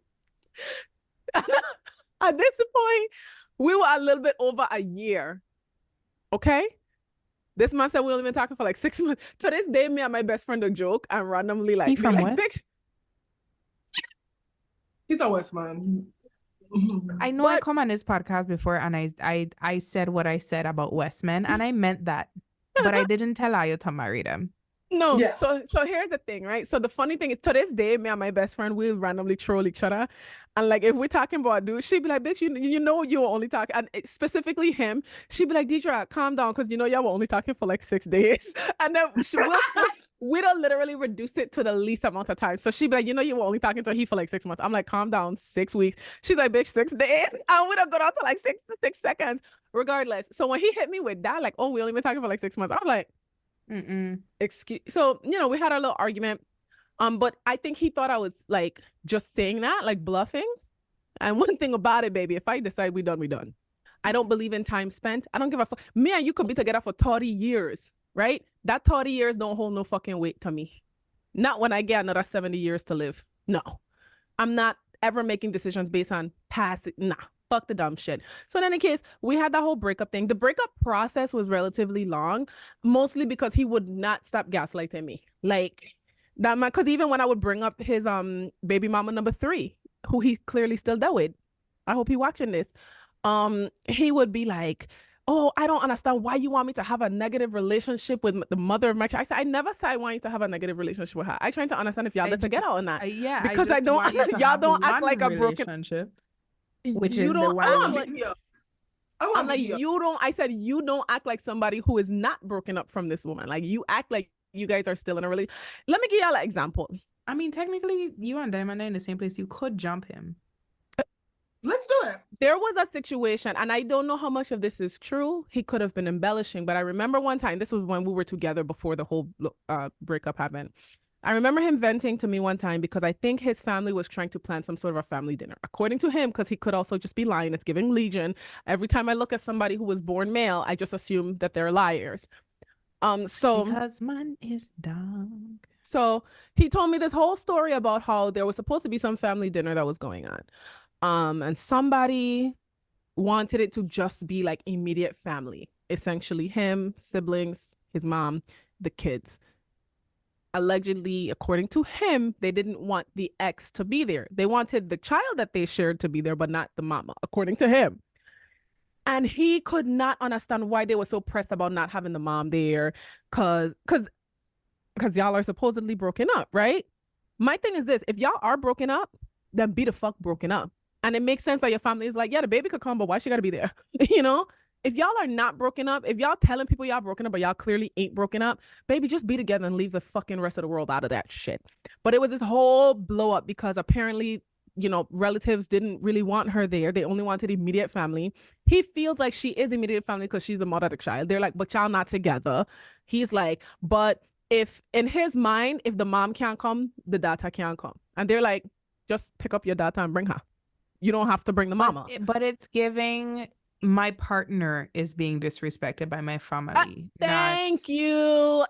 At this point, we were a little bit over a year. Okay? This man said we only been talking for like 6 months. To this day, me and my best friend a joke and randomly like,
he from
like,
West?
He's a West man.
I know I
But-
come on this podcast before and I said what I said about Westmen and I meant that, but I didn't tell Ayo to marry them.
No,
Yeah.
so here's the thing, right? So the funny thing is, to this day, me and my best friend will randomly troll each other, and like if we're talking about a dude, she'd be like, "Bitch, you know you were only talking," and specifically him, she'd be like, "Deidre, calm down, because you know y'all were only talking for like 6 days," and then we'd literally reduce it to the least amount of time. So she'd be like, "You know you were only talking to he for like 6 months." I'm like, "Calm down, 6 weeks." She's like, "Bitch, 6 days," and we'd have gone on to like 6 seconds, regardless. So when he hit me with that, like, "Oh, we only been talking for like 6 months," I'm like. Excuse, so we had our little argument, but I think he thought I was like just saying that, like bluffing. And one thing about it, baby, if I decide we done. I don't believe in time spent. I don't give a fuck. Me and you could be together for 30 years, right? That 30 years don't hold no fucking weight to me. Not when I get another 70 years to live. No, I'm not ever making decisions based on past. Nah, fuck the dumb shit. So in any case, we had that whole breakup thing. The breakup process was relatively long, mostly because he would not stop gaslighting me. Like that man, because even when I would bring up his baby mama number 3, who he clearly still dealt with. I hope he watching this. He would be like, "Oh, I don't understand why you want me to have a negative relationship with the mother of my child." I said, "I never said I want you to have a negative relationship with her. I trying to understand if y'all let together or not."
Yeah,
Because I
just
don't-
want you to
y'all
have
don't act
one
like a broken-
relationship, which
You
is the
don't-
one.
I'm like, I'm like, you don't. I said, you don't act like somebody who is not broken up from this woman. Like, you act like you guys are still in a relationship. Let me give y'all an example.
I mean, technically, you and Diamond are in the same place. You could jump him.
Let's do it.
There was a situation, and I don't know how much of this is true. He could have been embellishing, but I remember one time, this was when we were together before the whole breakup happened. I remember him venting to me one time because I think his family was trying to plan some sort of a family dinner. According to him, because he could also just be lying. It's giving Legion. Every time I look at somebody who was born male, I just assume that they're liars. So
because man is dog.
So he told me this whole story about how there was supposed to be some family dinner that was going on. And somebody wanted it to just be like immediate family, essentially him, siblings, his mom, the kids. Allegedly, according to him, they didn't want the ex to be there. They wanted the child that they shared to be there, but not the mama, according to him. And he could not understand why they were so pressed about not having the mom there, because y'all are supposedly broken up, right? My thing is this: if y'all are broken up, then be the fuck broken up. And it makes sense that your family is like, yeah, the baby could come, but why she gotta be there? You know? If y'all are not broken up, if y'all telling people y'all broken up, but y'all clearly ain't broken up, baby, just be together and leave the fucking rest of the world out of that shit. But it was this whole blow up because apparently, relatives didn't really want her there. They only wanted immediate family. He feels like she is immediate family because she's the mother of the child. They're like, but y'all not together. He's like, but if in his mind, if the mom can't come, the daughter can't come. And they're like, just pick up your daughter and bring her. You don't have to bring the mama.
But it's giving my partner is being disrespected by my family.
Thank you.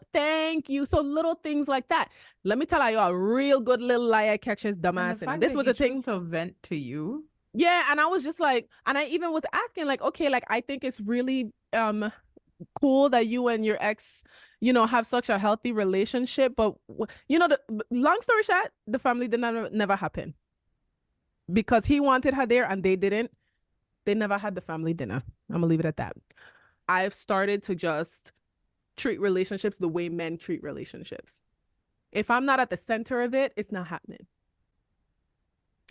So little things like that. Let me tell you a real good little lie I catch his dumbass. And this was a thing
to vent to you.
Yeah, and I was just like, and I even was asking like, okay, like I think it's really cool that you and your ex, have such a healthy relationship, but the long story short, the family did never happen because he wanted her there and they didn't. They never had the family dinner. I'm gonna leave it at that. I've started to just treat relationships the way men treat relationships. If I'm not at the center of it, it's not happening.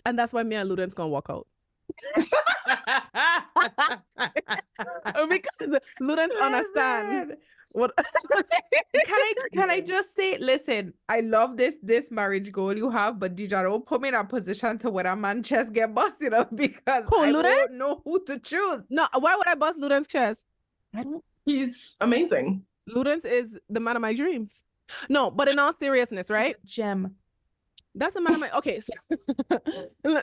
And that's why me and Luden's gonna walk out. Because Luden's understand what
can I just say, listen, I love this marriage goal you have, but Deidre, don't put me in a position to where a man chest get busted up because I don't know who to choose.
No, why would I bust Luden's chest?
He's amazing.
Ludens is the man of my dreams. No, but in all seriousness, right?
Gem.
That's the man of my okay.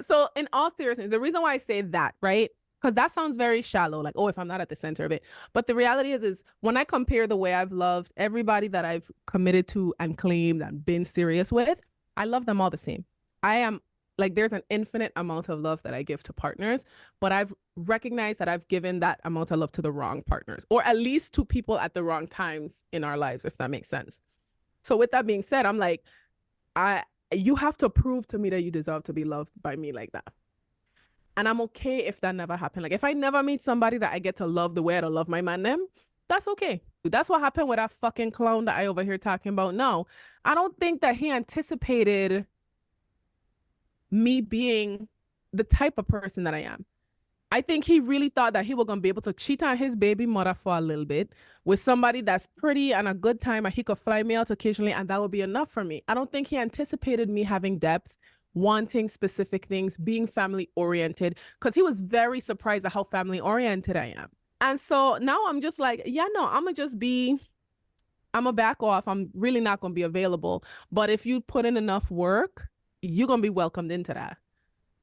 So in all seriousness, the reason why I say that, right? Because that sounds very shallow, like, oh, if I'm not at the center of it. But the reality is when I compare the way I've loved everybody that I've committed to and claimed and been serious with, I love them all the same. I am like, there's an infinite amount of love that I give to partners, but I've recognized that I've given that amount of love to the wrong partners, or at least to people at the wrong times in our lives, if that makes sense. So with that being said, I'm like, you have to prove to me that you deserve to be loved by me like that. And I'm okay if that never happened. Like, if I never meet somebody that I get to love the way I love my man them, that's okay. That's what happened with that fucking clown that I over here talking about. No, I don't think that he anticipated me being the type of person that I am. I think he really thought that he was going to be able to cheat on his baby mother for a little bit with somebody that's pretty and a good time, and he could fly me out occasionally, and that would be enough for me. I don't think he anticipated me having depth, wanting specific things, being family oriented, because he was very surprised at how family oriented I am. And so now I'm just like, yeah, no, I'm going to back off. I'm really not going to be available. But if you put in enough work, you're going to be welcomed into that.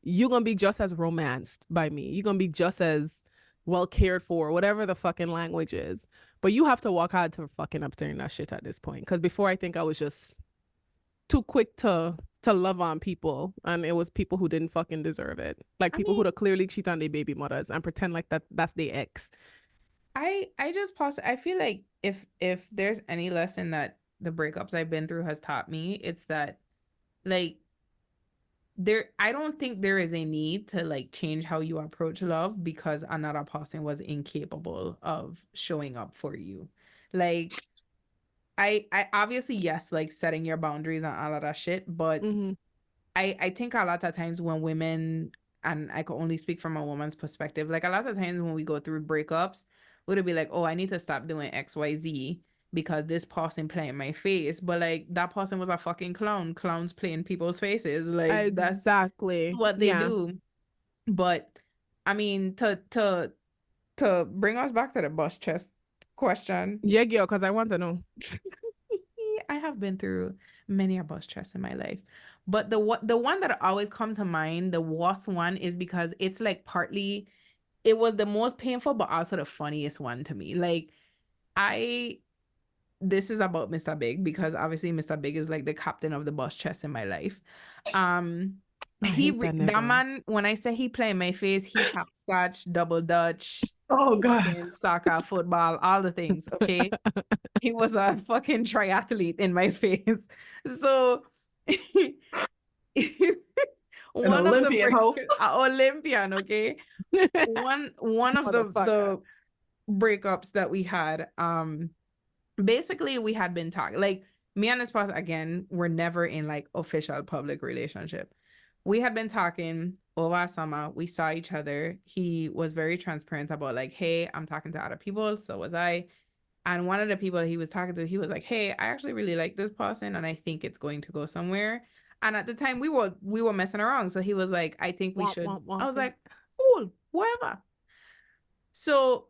You're going to be just as romanced by me. You're going to be just as well cared for, whatever the fucking language is. But you have to walk hard to fucking abstain that shit at this point. Because before, I think I was just too quick to love on people, and it was people who didn't fucking deserve it. Like people who'd clearly cheat on their baby mothers and pretend like that's their ex.
I just I feel like if there's any lesson that the breakups I've been through has taught me, it's that like I don't think there is a need to like change how you approach love because another person was incapable of showing up for you. Like I obviously, yes, like setting your boundaries and all of that shit, but I think a lot of times when women, and I can only speak from a woman's perspective, like a lot of times when we go through breakups, would be like, oh, I need to stop doing XYZ because this person playing my face. But like that person was a fucking clown. Clowns playing people's faces. Like
exactly
that's what they do. But I mean, to bring us back to the bus chest question.
Yeah, girl, because I want to know.
I have been through many a bus chest in my life. But the one that always come to mind, the worst one, is because it's like partly it was the most painful, but also the funniest one to me. Like this is about Mr. Big because obviously Mr. Big is like the captain of the bus chest in my life. That man, when I say he played my face, he hopscotch, double dutch,
oh god,
soccer, football, all the things. Okay. He was a fucking triathlete in my face. So one of
Olympian,
Olympian, okay. one of the breakups that we had, basically we had been talking, like me and this person again were never in like official public relationship. We had been talking over summer. We saw each other. He was very transparent about like, hey, I'm talking to other people, so was I. And one of the people he was talking to, he was like, hey, I actually really like this person and I think it's going to go somewhere. And at the time we were messing around. So he was like, I think we should. I was like, cool, whatever. So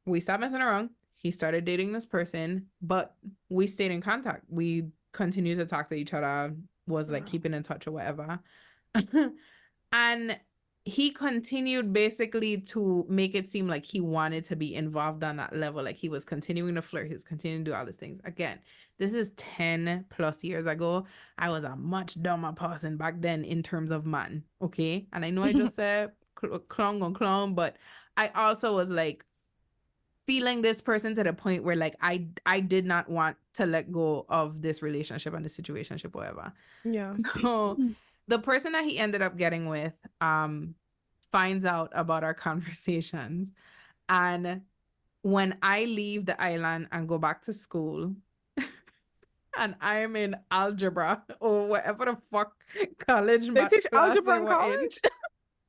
we stopped messing around. He started dating this person, but we stayed in contact. We continued to talk to each other, was like keeping in touch or whatever. And he continued basically to make it seem like he wanted to be involved on that level. Like he was continuing to flirt. He was continuing to do all these things. Again, this is 10 plus years ago. I was a much dumber person back then in terms of man. Okay. And I know I just said clown on clown, but I also was like feeling this person to the point where like I did not want to let go of this relationship and the situationship, whatever.
Yeah.
So the person that he ended up getting with finds out about our conversations, and when I leave the island and go back to school and I am in algebra or whatever the fuck college
they teach algebra in college.
I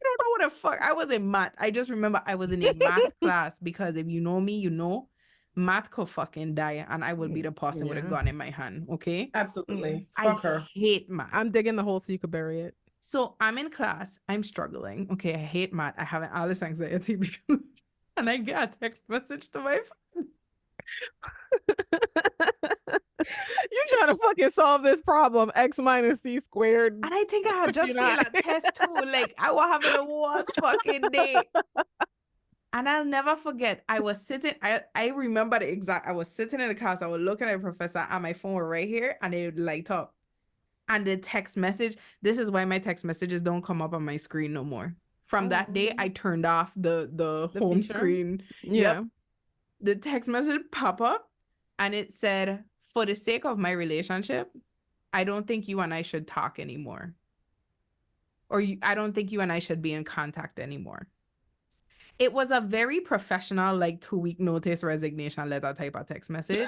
don't know what the fuck. I was in math. I just remember I was in a math class because if you know me, you know math could fucking die and I will be the person with a gun in my hand. Okay.
Absolutely.
Fuck her. Hate math.
I'm digging the hole so you could bury it.
So I'm in class. I'm struggling. Okay. I hate math. I have an Alice anxiety because and I get a text message to my phone.
You're trying to fucking solve this problem. X minus C squared.
And I think I had just failed a test too. Like I was having the worst fucking day. And I'll never forget, I was sitting, I remember the exact, I was sitting in the class, I was looking at the professor and my phone were right here and it would light up. And the text message, this is why my text messages don't come up on my screen no more. From that day, I turned off the home feature? Screen.
Yeah.
Yep. The text message pop up and it said, for the sake of my relationship, I don't think you and I should talk anymore. Or I don't think you and I should be in contact anymore. It was a very professional, like 2-week notice resignation letter type of text message.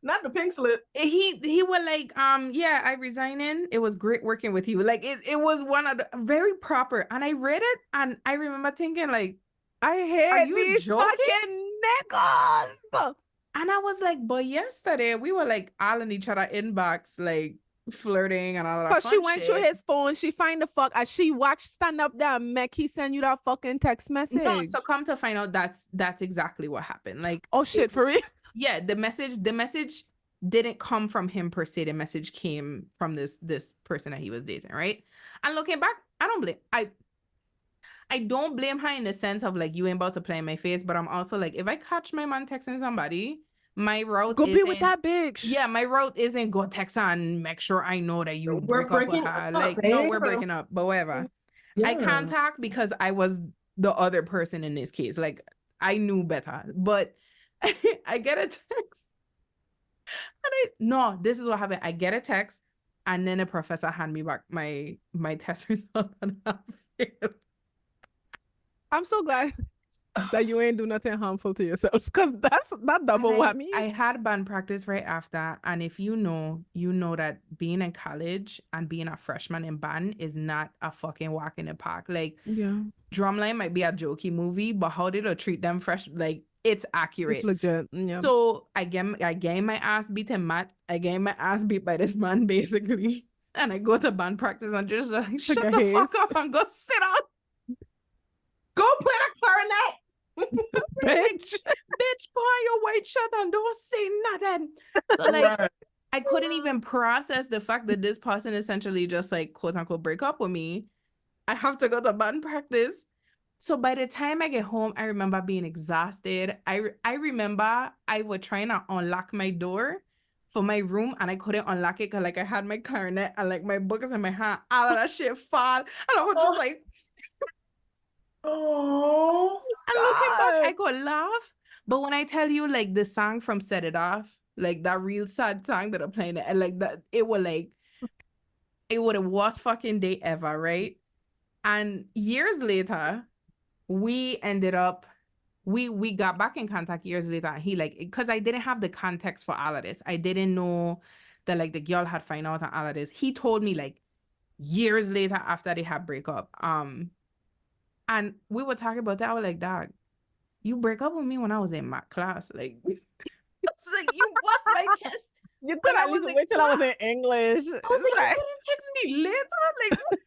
Not the pink slip.
He was like, yeah, I resigning. It was great working with you. Like it was one of the very proper. And I read it and I remember thinking like,
I hate
you
these
joking?
fucking niggas.
and I was like, but yesterday we were like all in each other inbox, like flirting and all of that.
Cause she went
shit.
through his phone, she find the fuck as she watched stand up there, Meg, he send you that fucking text message.
No, so come to find out that's exactly what happened. Like,
oh shit, for real?
Yeah, the message didn't come from him per se. The message came from this person that he was dating, right? And looking back, I don't blame her in the sense of like, you ain't about to play in my face, but I'm also like, if I catch my man texting somebody, my route
Go be with that bitch.
Yeah, my route isn't go text her and make sure I know that you
We're
break up with
breaking
her.
up,
Like, no, we're breaking up, but whatever. I
Yeah.
can't talk because I was the other person in this case. Like, I knew better, but I get a text. No, this is what happened. I get a text, and then a professor hand me back my test result, and I failed.
I'm so glad that you ain't do nothing harmful to yourself, because that's that double whammy.
I had band practice right after, and if you know that being in college and being a freshman in band is not a fucking walk in the park. Like,
yeah,
Drumline might be a jokey movie, but how did they treat them fresh? Like, it's accurate.
it's legit. Yeah.
So I get my ass beat in math. I get my ass beat by this man basically, and I go to band practice and just like, shut
Take a
the fuck
haste.
up and go sit down.
Go play the clarinet.
bitch, pour your white shirt and don't say nothing. So like,
Right.
I couldn't even process the fact that this person essentially just like quote unquote break up with me. I have to go to band practice. So by the time I get home, I remember being exhausted. I remember I was trying to unlock my door for my room and I couldn't unlock it because like I had my clarinet and like my books in my hand. All of that shit fall. And I was just like,
Oh,
and looking back, I could laugh. But when I tell you, like, the song from Set It Off, like that real sad song that I'm playing, and like that, it was the worst fucking day ever, right? And years later, we ended up, we got back in contact years later, and he like, because I didn't have the context for all of this. I didn't know that like the girl had found out on all of this. He told me like years later after they had break up. And we were talking about that. I was like, dog, you break up with me when I was in math class. Like, I was like, you bust my chest.
You
When
could
I
at
was
least
in
wait till I was
class.
in English.
I was like, you couldn't text me later? Like,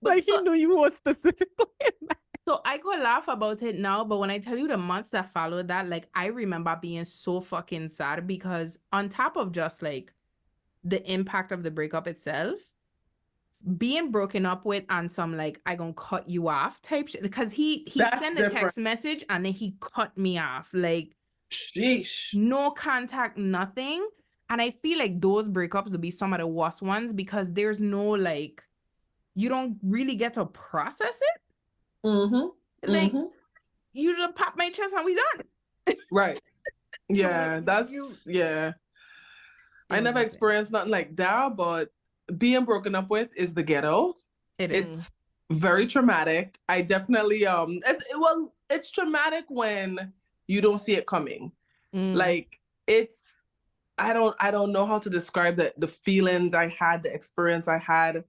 Like he knew you were specifically in math.
so I could laugh about it now, but when I tell you the months that followed that, like, I remember being so fucking sad because on top of just like the impact of the breakup itself, being broken up with and some like I gonna cut you off type shit, because he
That's
sent a text
different.
message and then he cut me off, like
sheesh.
no contact, nothing. And I feel like those breakups will be some of the worst ones because there's no like, you don't really get to process it.
Mm-hmm.
Like,
Mm-hmm.
you just pop my chest and we done.
Right. Yeah,
like,
that's yeah. I
was
never
insane.
experienced nothing like that, but being broken up with is the ghetto.
It is.
It's very traumatic. I definitely it's traumatic when you don't see it coming. Like it's I don't know how to describe the feelings I had, the experience I had.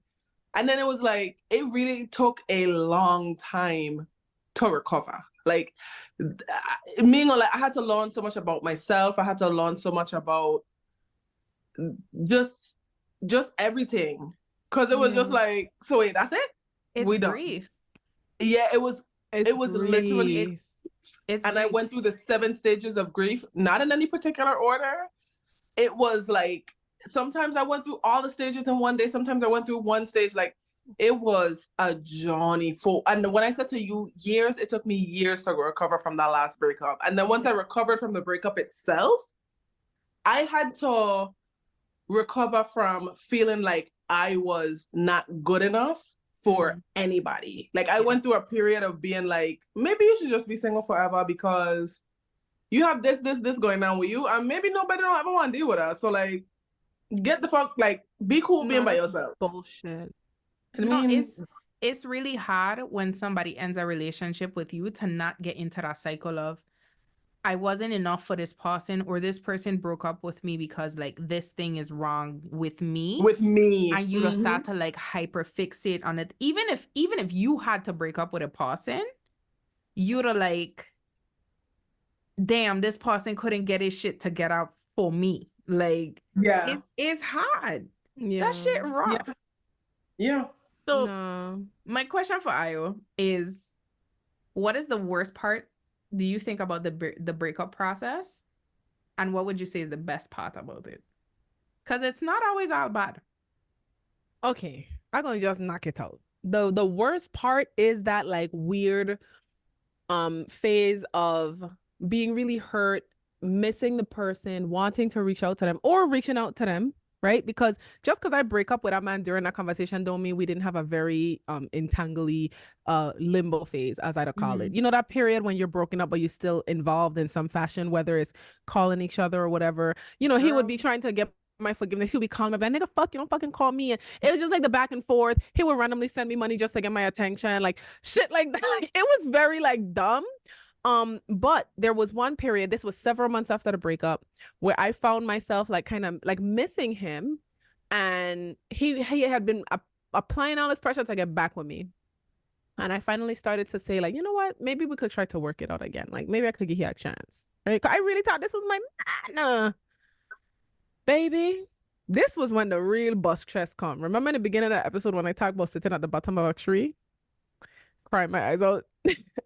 And then it was like it really took a long time to recover. Like meaning like I had to learn so much about myself. I had to learn so much about just everything. Cause it was just like, so wait, that's it?
It's
We done.
grief.
Yeah, it was
It's
literally
It's
and I
grief.
went through the 7 stages of grief, not in any particular order. It was like sometimes I went through all the stages in one day, sometimes I went through one stage. Like it was a journey for, and when I said to you years, it took me years to recover from that last breakup. And then once I recovered from the breakup itself, I had to recover from feeling like I was not good enough for anybody. Like I went through a period of being like, maybe you should just be single forever because you have this going on with you, and maybe nobody don't ever want to deal with us. So like, Get the fuck, like, be cool being by
that's
yourself.
bullshit.
I
No,
mean,
it's really hard when somebody ends a relationship with you to not get into that cycle of I wasn't enough for this person, or this person broke up with me because like this thing is wrong with me.
with me.
And you just start to like hyper fixate on it. Even if you had to break up with a person, you'd like, damn, this person couldn't get his shit together for me. Like,
Yeah.
it's hard.
Yeah.
That shit rough.
Yeah.
So
No.
my question for Ayo is, what is the worst part do you think about the breakup process? And what would you say is the best part about it? Because it's not always all bad.
Okay, I'm gonna just knock it out. The worst part is that like weird phase of being really hurt, missing the person, wanting to reach out to them or reaching out to them, right? Because just because I break up with a man during that conversation don't mean we didn't have a very entangly limbo phase, as I'd call it. You know, that period when you're broken up but you're still involved in some fashion, whether it's calling each other or whatever. You know, he would be trying to get my forgiveness. He'll be calling me, like, nigga, fuck you, don't fucking call me. And it was just like the back and forth. He would randomly send me money just to get my attention, like shit like that. Like, it was very like dumb. But there was one period, this was several months after the breakup, where I found myself like kind of like missing him, and he had been applying all this pressure to get back with me. And I finally started to say, like, you know what, maybe we could try to work it out again. Like, maybe I could give you a chance, right? 'Cause I really thought this was my man. Baby, this was when the real bust chest come. Remember in the beginning of the episode when I talked about sitting at the bottom of a tree, crying my eyes out,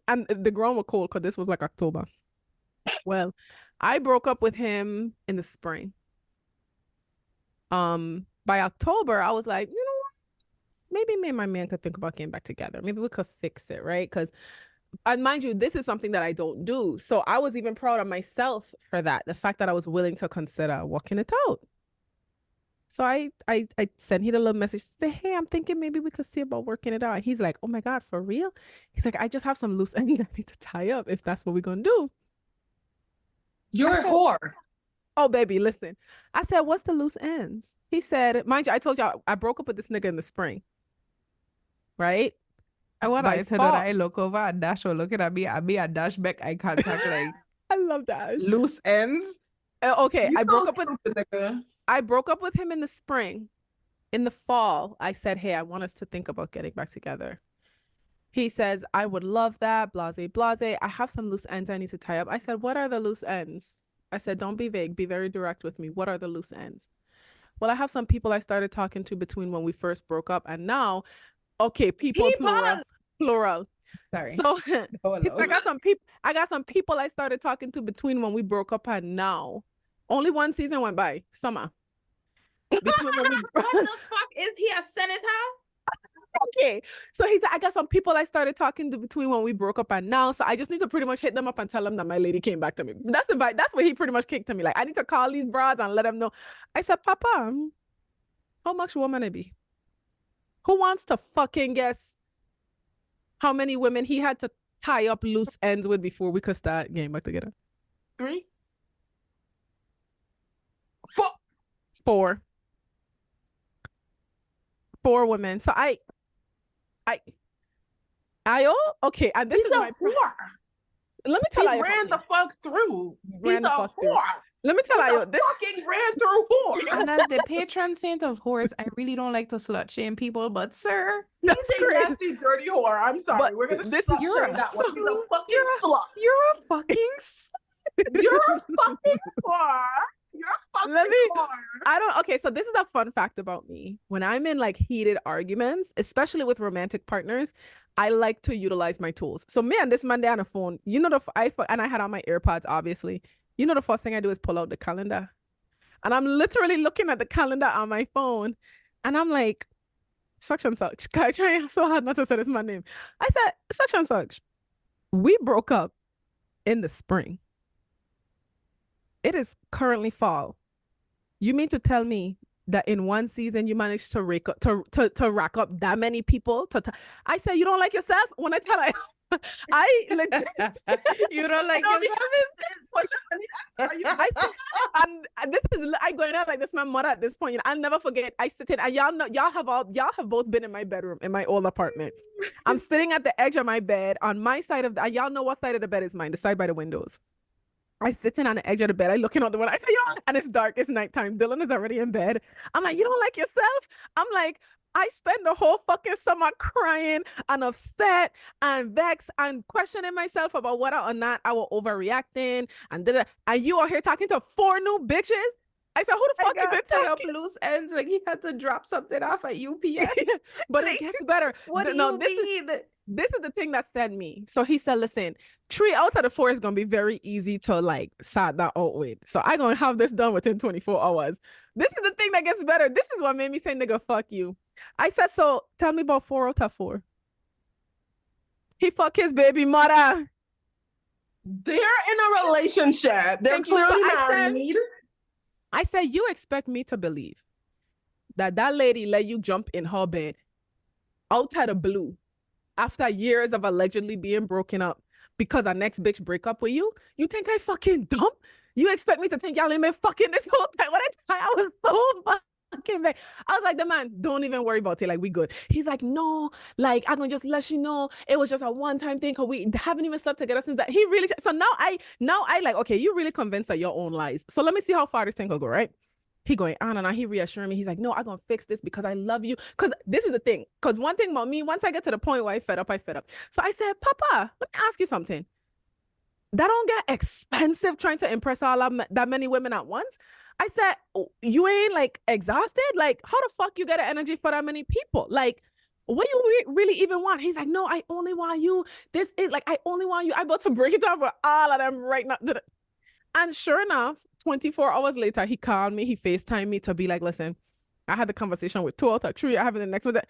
and the ground was cold because this was like October. Well, I broke up with him in the spring. By October, I was like, you know what? Maybe me and my man could think about getting back together. Maybe we could fix it, right? Because, and mind you, this is something that I don't do. So I was even proud of myself for that. The fact that I was willing to consider working it out. So I sent him a little message, say, hey, I'm thinking maybe we could see about working it out. And he's like, oh my God, for real? He's like, I just have some loose ends I need to tie up if that's what we're gonna do.
You're a whore.
Oh, baby, listen. I said, what's the loose ends? He said, mind you, I told y'all I broke up with this nigga in the spring. Right?
And what
By
I said
fall.
that I look over and Dash will looking at me and me and Dash back eye contact like
I love that.
loose ends.
Okay,
You
I broke
so
up with
stupid, nigga.
I broke up with him in the spring. In the fall, I said, hey, I want us to think about getting back together. He says, I would love that, blase, blase. I have some loose ends I need to tie up. I said, what are the loose ends? I said, don't be vague, be very direct with me. What are the loose ends? Well, I have some people I started talking to between when we first broke up and now. Okay, people, plural.
Sorry.
So
Oh,
he's like, I got some people I started talking to between when we broke up and now. Only one season went by, summer. Between when we
What the fuck is he, a senator?
Okay, so he's like, I got some people I started talking to between when we broke up and now, so I just need to pretty much hit them up and tell them that my lady came back to me. That's the vibe. That's what he pretty much kicked to me. Like, I need to call these broads and let them know. I said, Papa, how much woman it be? Who wants to fucking guess how many women he had to tie up loose ends with before we could start getting back together?
3, 4.
4 women. So I okay, and this
He's
is
a
my
whore.
let me
He
tell you
ran the fuck through.
Ran
He's
the
a
fuck through.
whore.
Let me tell
He's
you
a
this.
fucking ran through whore.
And as the patron saint of whores, I really don't like to slut shame people, but sir,
He's
That's
a
crazy.
nasty, dirty whore. I'm sorry.
But
We're gonna
this-
slut
you're
shame
a
that one. He's a
slut.
fucking slut.
you're a fucking
You're a fucking whore. You're a fucking
Let me-
whore.
Okay, so this is a fun fact about me. When I'm in like heated arguments, especially with romantic partners, I like to utilize my tools. So me and this Monday on the phone, you know, and I had on my AirPods, obviously. You know, the first thing I do is pull out the calendar. And I'm literally looking at the calendar on my phone. And I'm like, such and such. I try so hard not to say this my name. I said, such and such. We broke up in the spring. It is currently fall. You mean to tell me that in one season you managed to rack up to rack up that many people. I said, you don't like yourself? When I tell her, I legit,
You don't like
No,
yourself?
and this is I going out like this. My mother at this point, you know, I'll never forget. I sit in, and y'all know, y'all have both been in my bedroom in my old apartment. I'm sitting at the edge of my bed on my side of the, and y'all know what side of the bed is mine, the side by the windows. I sitting on the edge of the bed. I looking out the window. I say, you know, and it's dark. It's nighttime. Dylan is already in bed. I'm like, you don't like yourself? I'm like, I spent the whole fucking summer crying and upset and vexed and questioning myself about whether or not I was overreacting and you are here talking to 4 new bitches. I said, who the fuck you been
tie up
talking?
loose ends. Like he had to drop something off at UPS.
But
Like,
it gets better.
What do
No,
you
this
mean?
is the thing that sent me. So he said, listen, 3 out of the 4 is gonna be very easy to like sort that out with. So I gonna have this done within 24 hours. This is the thing that gets better. This is what made me say, nigga, fuck you. I said, so tell me about 4 out of 4. He fuck his baby mother.
They're in a relationship. They're
Thank you. So
clearly
I said-
married.
I said, you expect me to believe that lady let you jump in her bed out of the blue after years of allegedly being broken up because our next bitch break up with you? You think I fucking dumb? You expect me to think y'all ain't been fucking this whole time? What I was so fucking bad. I was like, the man, don't even worry about it. Like, we good. He's like, no, like, I'm gonna just let you know it was just a one-time thing because we haven't even slept together since that. He really, so now I like, okay, you really convinced that your own lies. So let me see how far this thing will go, right? He going on and on. He reassuring me. He's like, no, I'm gonna fix this because I love you. Because this is the thing. Because one thing about me, once I get to the point where I fed up. So I said, Papa, let me ask you something. That don't get expensive trying to impress that many women at once. I said, you ain't like exhausted? Like, how the fuck you get the energy for that many people? Like, what do you really even want? He's like, no, I only want you. This is like, I only want you. I'm about to break it down for all of them right now. And sure enough, 24 hours later, he called me. He FaceTimed me to be like, listen, I had the conversation with 2 out of 3. I have the next one. And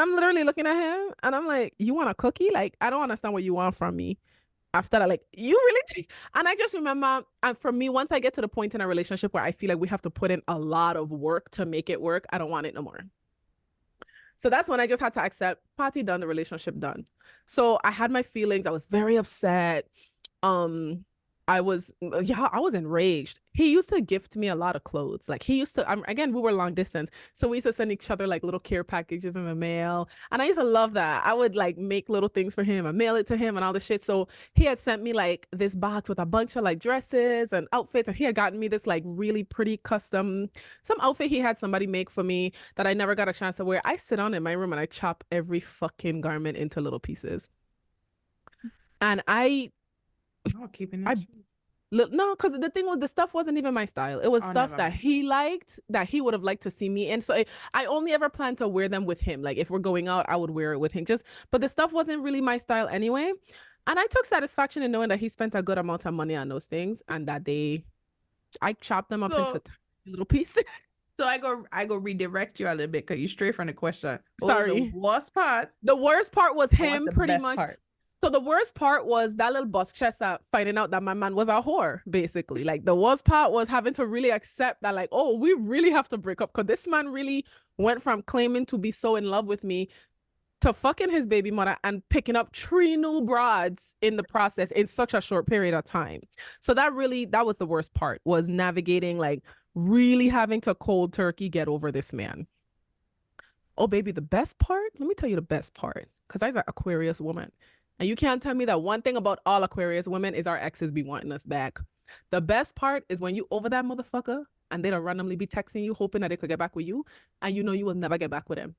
I'm literally looking at him and I'm like, you want a cookie? Like, I don't understand what you want from me. After that, like, you really and I just remember, and for me, once I get to the point in a relationship where I feel like we have to put in a lot of work to make it work, I don't want it no more. So that's when I just had to accept, party done, the relationship done. So I had my feelings. I was very upset. I was enraged. He used to gift me a lot of clothes. Like he used to, again, we were long distance. So we used to send each other like little care packages in the mail. And I used to love that. I would like make little things for him and mail it to him and all the shit. So he had sent me like this box with a bunch of like dresses and outfits. And he had gotten me this like really pretty custom, some outfit he had somebody make for me that I never got a chance to wear. I sit down in my room and I chop every fucking garment into little pieces. And
keeping it.
No, because the thing was, the stuff wasn't even my style. It was stuff that he liked, that he would have liked to see me in. So I only ever planned to wear them with him. Like if we're going out, I would wear it with him. But the stuff wasn't really my style anyway. And I took satisfaction in knowing that he spent a good amount of money on those things and that I chopped them up into little pieces.
So I go redirect you a little bit because you straight from the question.
Sorry.
The worst part
was him pretty much.
Part?
So the worst part was that little bus chester finding out that my man was a whore, basically. Like the worst part was having to really accept that, like, oh, we really have to break up because this man really went from claiming to be so in love with me to fucking his baby mother and picking up 3 new broads in the process in such a short period of time. So that was the worst part, was navigating, like really having to cold turkey get over this man. Oh, baby, the best part? Let me tell you the best part, because I was an Aquarius woman. And you can't tell me that one thing about all Aquarius women is our exes be wanting us back. The best part is when you over that motherfucker and they don't randomly be texting you, hoping that they could get back with you, and you know you will never get back with them.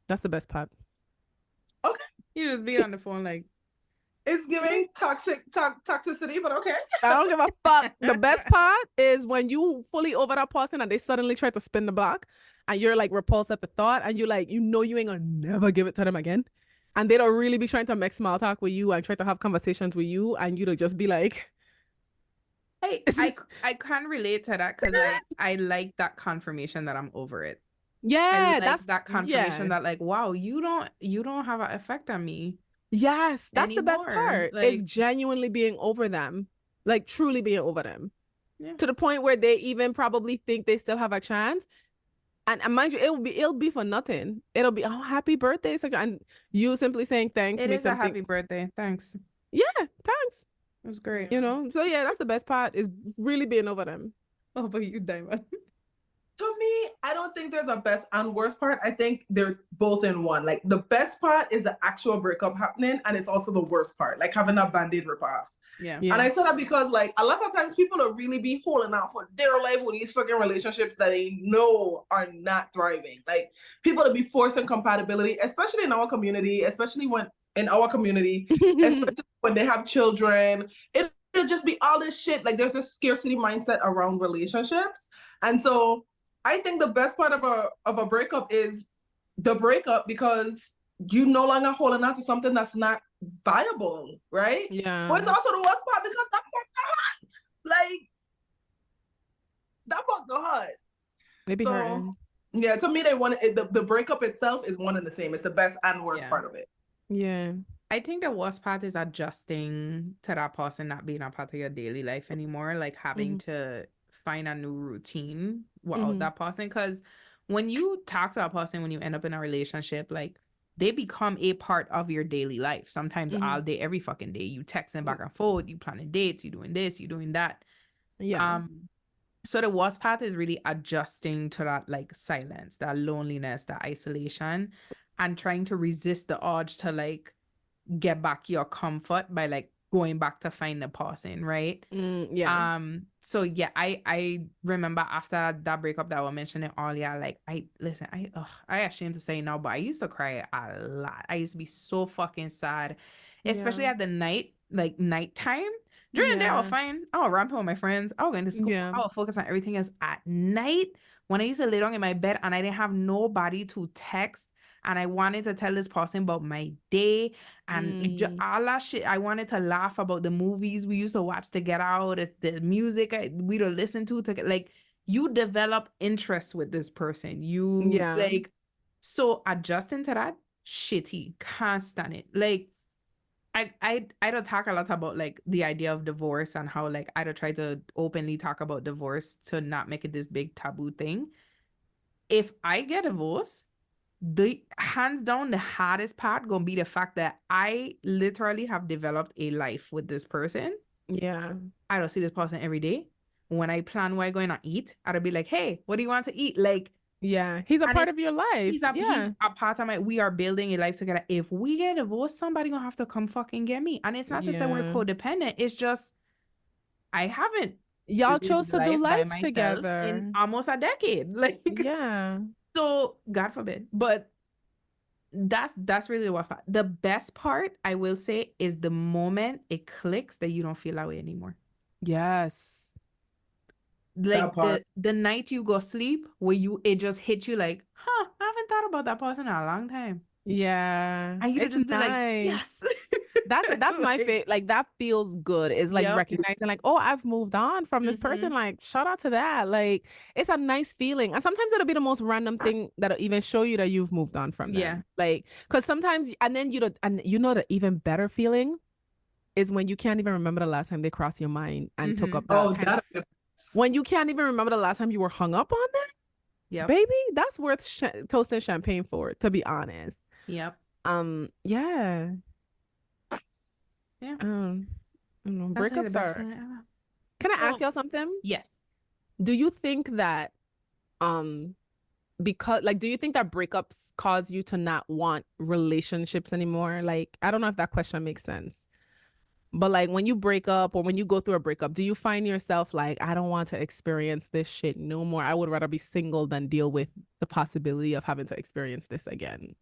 That's the best part.
Okay.
You just be on the phone like,
it's giving toxicity, but okay.
I don't give a fuck. The best part is when you fully over that person and they suddenly try to spin the block and you're like repulsed at the thought and you're like, you know you ain't gonna never give it to them again. And they don't really be trying to make small talk with you and try to have conversations with you, and you to just be like,
hey, I can't relate to that because I like that confirmation that I'm over it.
Yeah,
that's that confirmation that like, wow, you don't have an effect on me.
Yes, that's
anymore.
The best part.
Like,
is genuinely being over them, like truly being over them. to the point where they even probably think they still have a chance. And mind you, it'll be for nothing. It'll be, oh, happy birthday, and you simply saying thanks
It
makes
is a
them think,
happy birthday. Thanks.
yeah, thanks.
It was great.
You know, so yeah, that's the best part, is really being over them.
What about you, Diamond?
To me, I don't think there's a best and worst part. I think they're both in one. Like the best part is the actual breakup happening, and it's also the worst part, like having a band-aid rip off.
Yeah.
And I said that because like a lot of times people will really be holding out for their life with these fucking relationships that they know are not thriving. Like people to be forcing compatibility, especially in our community, especially when they have children. It'll just be all this shit. Like there's this scarcity mindset around relationships. And so I think the best part of a breakup is the breakup, because you no longer holding on to something that's not viable, right?
Yeah.
But it's also the worst part because that fucked the heart. Like that fucked the heart.
Maybe
So,
hurting.
yeah, to me, they want it, the breakup itself is one and the same. It's the best and worst part of it.
Yeah.
I think the worst part is adjusting to that person not being a part of your daily life anymore, like having to find a new routine without that person. Because when you talk to a person, when you end up in a relationship, like they become a part of your daily life. Sometimes all day, every fucking day, you texting back and forth, you planning dates, you doing this, you doing that.
Yeah.
So the worst part is really adjusting to that like silence, that loneliness, that isolation, and trying to resist the urge to like get back your comfort by like going back to find the person, right?
Yeah.
So yeah, I remember after that breakup that I was mentioning earlier, like I ashamed to say now, but I used to cry a lot. I used to be so fucking sad, especially at the nighttime. During the day, I was fine. I was ramping with my friends. I was going to school.
Yeah.
I was focused on everything else. At night, when I used to lay down in my bed and I didn't have nobody to text, and I wanted to tell this person about my day and all that shit. I wanted to laugh about the movies we used to watch to get out, the music we'd listen to like, you develop interest with this person. You like, so adjusting to that, shitty, can't stand it. Like, I don't talk a lot about like the idea of divorce and how like I don't try to openly talk about divorce to not make it this big taboo thing. If I get divorced, the hands down the hardest part gonna be the fact that I literally have developed a life with this person.
Yeah.
I don't see this person every day. When I plan where I'm going to eat, I'll be like, hey, what do you want to eat? Like,
yeah, he's a part of your life.
He's a part of we are building a life together. If we get divorced, somebody gonna have to come fucking get me. And it's not to say we're codependent. It's just I haven't.
Y'all chose to do life
together in almost a decade. Like,
yeah.
So God forbid. But that's really the worst part. The best part, I will say, is the moment it clicks that you don't feel that way anymore.
Yes.
Like the night you go sleep where it just hits you like, I haven't thought about that person in a long time.
Yeah.
And you
it's
just be
nice.
like, yes.
That's my favorite. Like that feels good. It's like recognizing like, oh, I've moved on from this person. Like, shout out to that. Like, it's a nice feeling. And sometimes it'll be the most random thing that'll even show you that you've moved on from them.
Yeah.
Like, because sometimes, and then the even better feeling is when you can't even remember the last time they crossed your mind and took up that when you can't even remember the last time you were hung up on them. Yeah, baby, that's worth toasting champagne for, to be honest.
Yep.
Yeah.
Yeah.
Breakups are. Can I ask y'all something?
Yes.
Do you think that because like, do you think that breakups cause you to not want relationships anymore? Like, I don't know if that question makes sense. But like when you break up or when you go through a breakup, do you find yourself like, I don't want to experience this shit no more. I would rather be single than deal with the possibility of having to experience this again?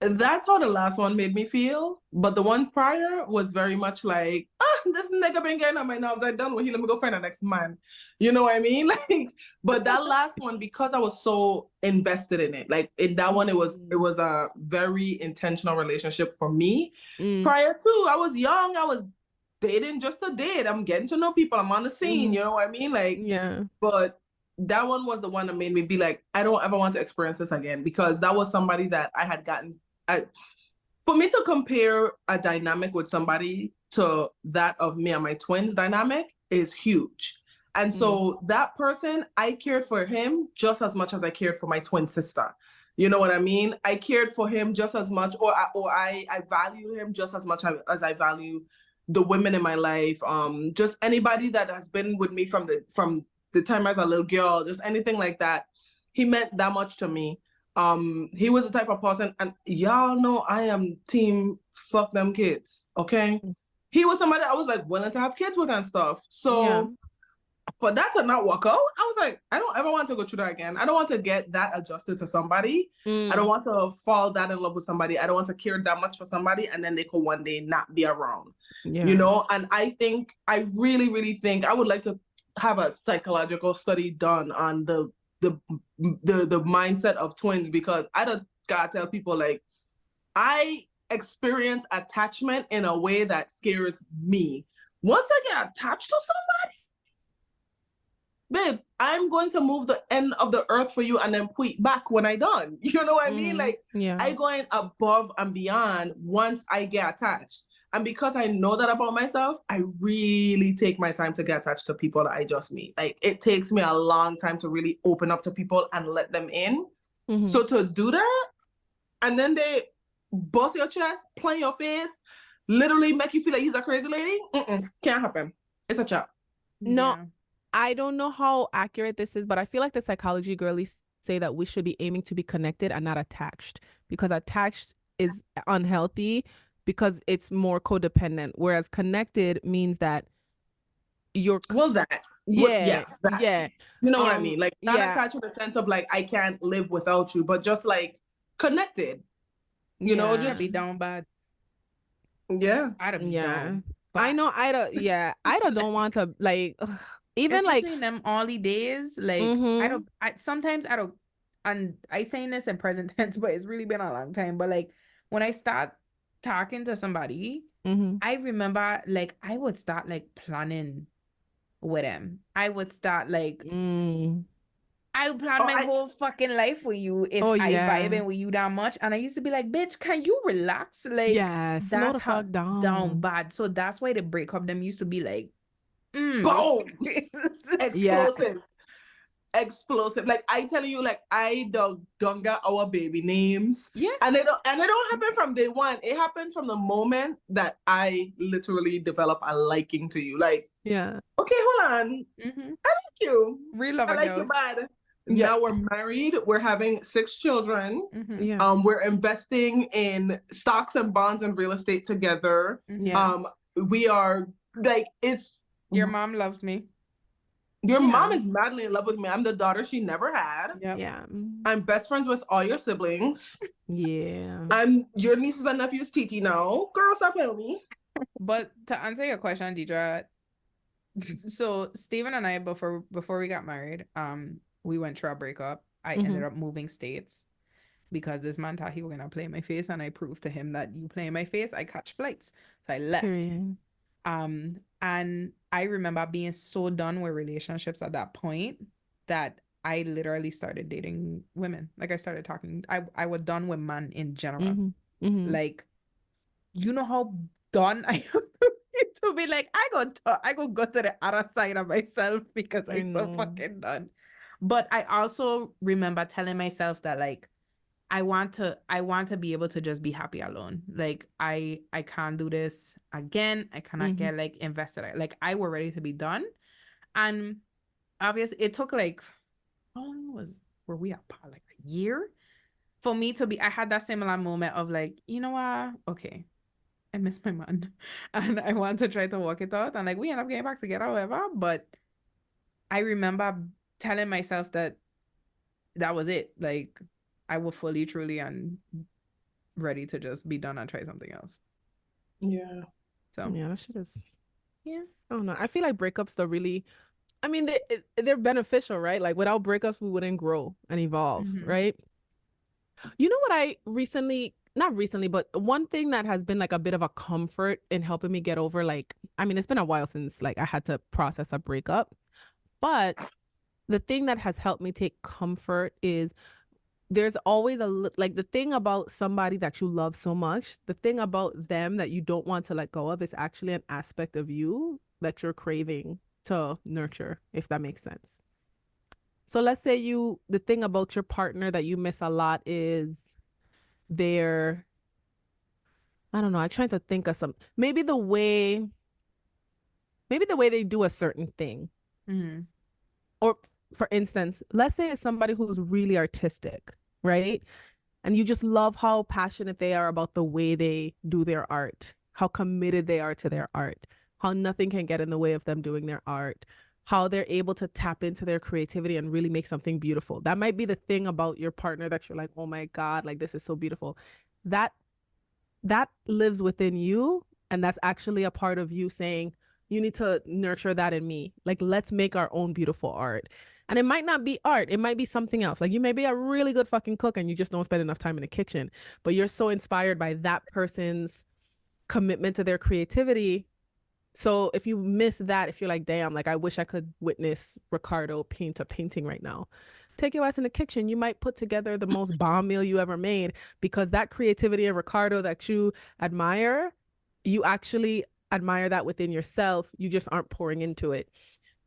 That's how the last one made me feel. But the ones prior was very much like, this nigga been getting on my nerves. I done with him. Let me go find the next man. You know what I mean? Like, but that last one, because I was so invested in it, like in that one, it was a very intentional relationship for me. Prior to, I was young. I was dating just to date. I'm getting to know people. I'm on the scene. You know what I mean? Like,
yeah.
But that one was the one that made me be like, I don't ever want to experience this again, because that was somebody that I had gotten. For me to compare a dynamic with somebody to that of me and my twins dynamic is huge. And so that person, I cared for him just as much as I cared for my twin sister. You know what I mean? I cared for him just as much, or I value him just as much as I value the women in my life. Just anybody that has been with me from the time I was a little girl, just anything like that. He meant that much to me. He was the type of person, and y'all know I am team fuck them kids, okay? He was somebody I was like willing to have kids with and stuff. So for that to not work out, I was like, I don't ever want to go through that again. I don't want to get that adjusted to somebody. I don't want to fall that in love with somebody. I don't want to care that much for somebody and then they could one day not be around. You know? And I really, really think I would like to have a psychological study done on the mindset of twins, because I don't gotta tell people, like, I experience attachment in a way that scares me. Once I get attached to somebody, babes, I'm going to move the end of the earth for you and then point back when I done. You know what I mean? Like, I going above and beyond once I get attached. And because I know that about myself, I really take my time to get attached to people that I just meet. Like, it takes me a long time to really open up to people and let them in. So to do that, and then they bust your chest, play your face, literally make you feel like he's a crazy lady, can't happen. It's a chat.
No, I don't know how accurate this is, but I feel like the psychology girlies say that we should be aiming to be connected and not attached, because attached is unhealthy because it's more codependent, whereas connected means that you're
that. You know what I mean? Like, not attached in the sense of like, I can't live without you, but just like connected. You know, just
be down bad.
I'd
be down.
I know Ida don't want to, like, even
especially
like
in them early days, like sometimes I don't, and I saying this in present tense, but it's really been a long time. But like, when I start talking to somebody, I remember, like, I would start like planning with them. I would start like I would plan my whole fucking life with you if I vibing with you that much. And I used to be like, bitch, can you relax? Like,
slow the fuck down
bad. So that's why the breakup them used to be like,
boom, explosive. Like, I tell you, like, I don't got our baby names. And it don't happen from day one. It happens from the moment that I literally develop a liking to you. Like, okay, hold on. I like you.
Real love,
I like you bad. Now we're married. We're having 6 children. We're investing in stocks and bonds and real estate together. We are like, it's
your mom loves me.
Your mom is madly in love with me. I'm the daughter she never had. I'm best friends with all your siblings. I'm your nieces and nephews TT now. Girl, stop playing with me.
But to answer your question, Deidre, so Steven and I, before we got married, we went through a breakup. I ended up moving states because this man thought he was gonna play in my face, and I proved to him that you play in my face, I catch flights. So I left. And I remember being so done with relationships at that point that I literally started dating women. Like, I started talking. I was done with men in general. Like, you know how done I am to be like, I go to the other side of myself because I'm so fucking done. But I also remember telling myself that, like, I want to be able to just be happy alone. Like, I can't do this again. I cannot get like invested. Like, I were ready to be done. And obviously it took like, how long were we apart? Like a year for me to be, I had that similar moment of like, you know what? Okay, I miss my man and I want to try to work it out. And like, we end up getting back together, however. But I remember telling myself that was it. Like, I was fully, truly, and ready to just be done and try something else. So
that shit is. I don't know. I feel like breakups are really, I mean, they're beneficial, right? Like, without breakups, we wouldn't grow and evolve, right? You know what I not recently, but one thing that has been like a bit of a comfort in helping me get over, like, I mean, it's been a while since like I had to process a breakup, but the thing that has helped me take comfort is there's always like, the thing about somebody that you love so much, the thing about them that you don't want to let go of is actually an aspect of you that you're craving to nurture, if that makes sense. So let's say the thing about your partner that you miss a lot is their, I don't know, I'm trying to think of some, maybe the way they do a certain thing.
Mm-hmm.
Or for instance, let's say it's somebody who's really artistic, right? And you just love how passionate they are about the way they do their art, how committed they are to their art, how nothing can get in the way of them doing their art, how they're able to tap into their creativity and really make something beautiful. That might be the thing about your partner that you're like, oh my God, like this is so beautiful. That lives within you. And that's actually a part of you saying, you need to nurture that in me. Like, let's make our own beautiful art. And it might not be art. It might be something else. Like you may be a really good fucking cook and you just don't spend enough time in the kitchen, but you're so inspired by that person's commitment to their creativity. So if you miss that, if you're like, damn, like I wish I could witness Ricardo paint a painting right now, take your ass in the kitchen. You might put together the most bomb meal you ever made, because that creativity in Ricardo that you admire, you actually admire that within yourself. You just aren't pouring into it.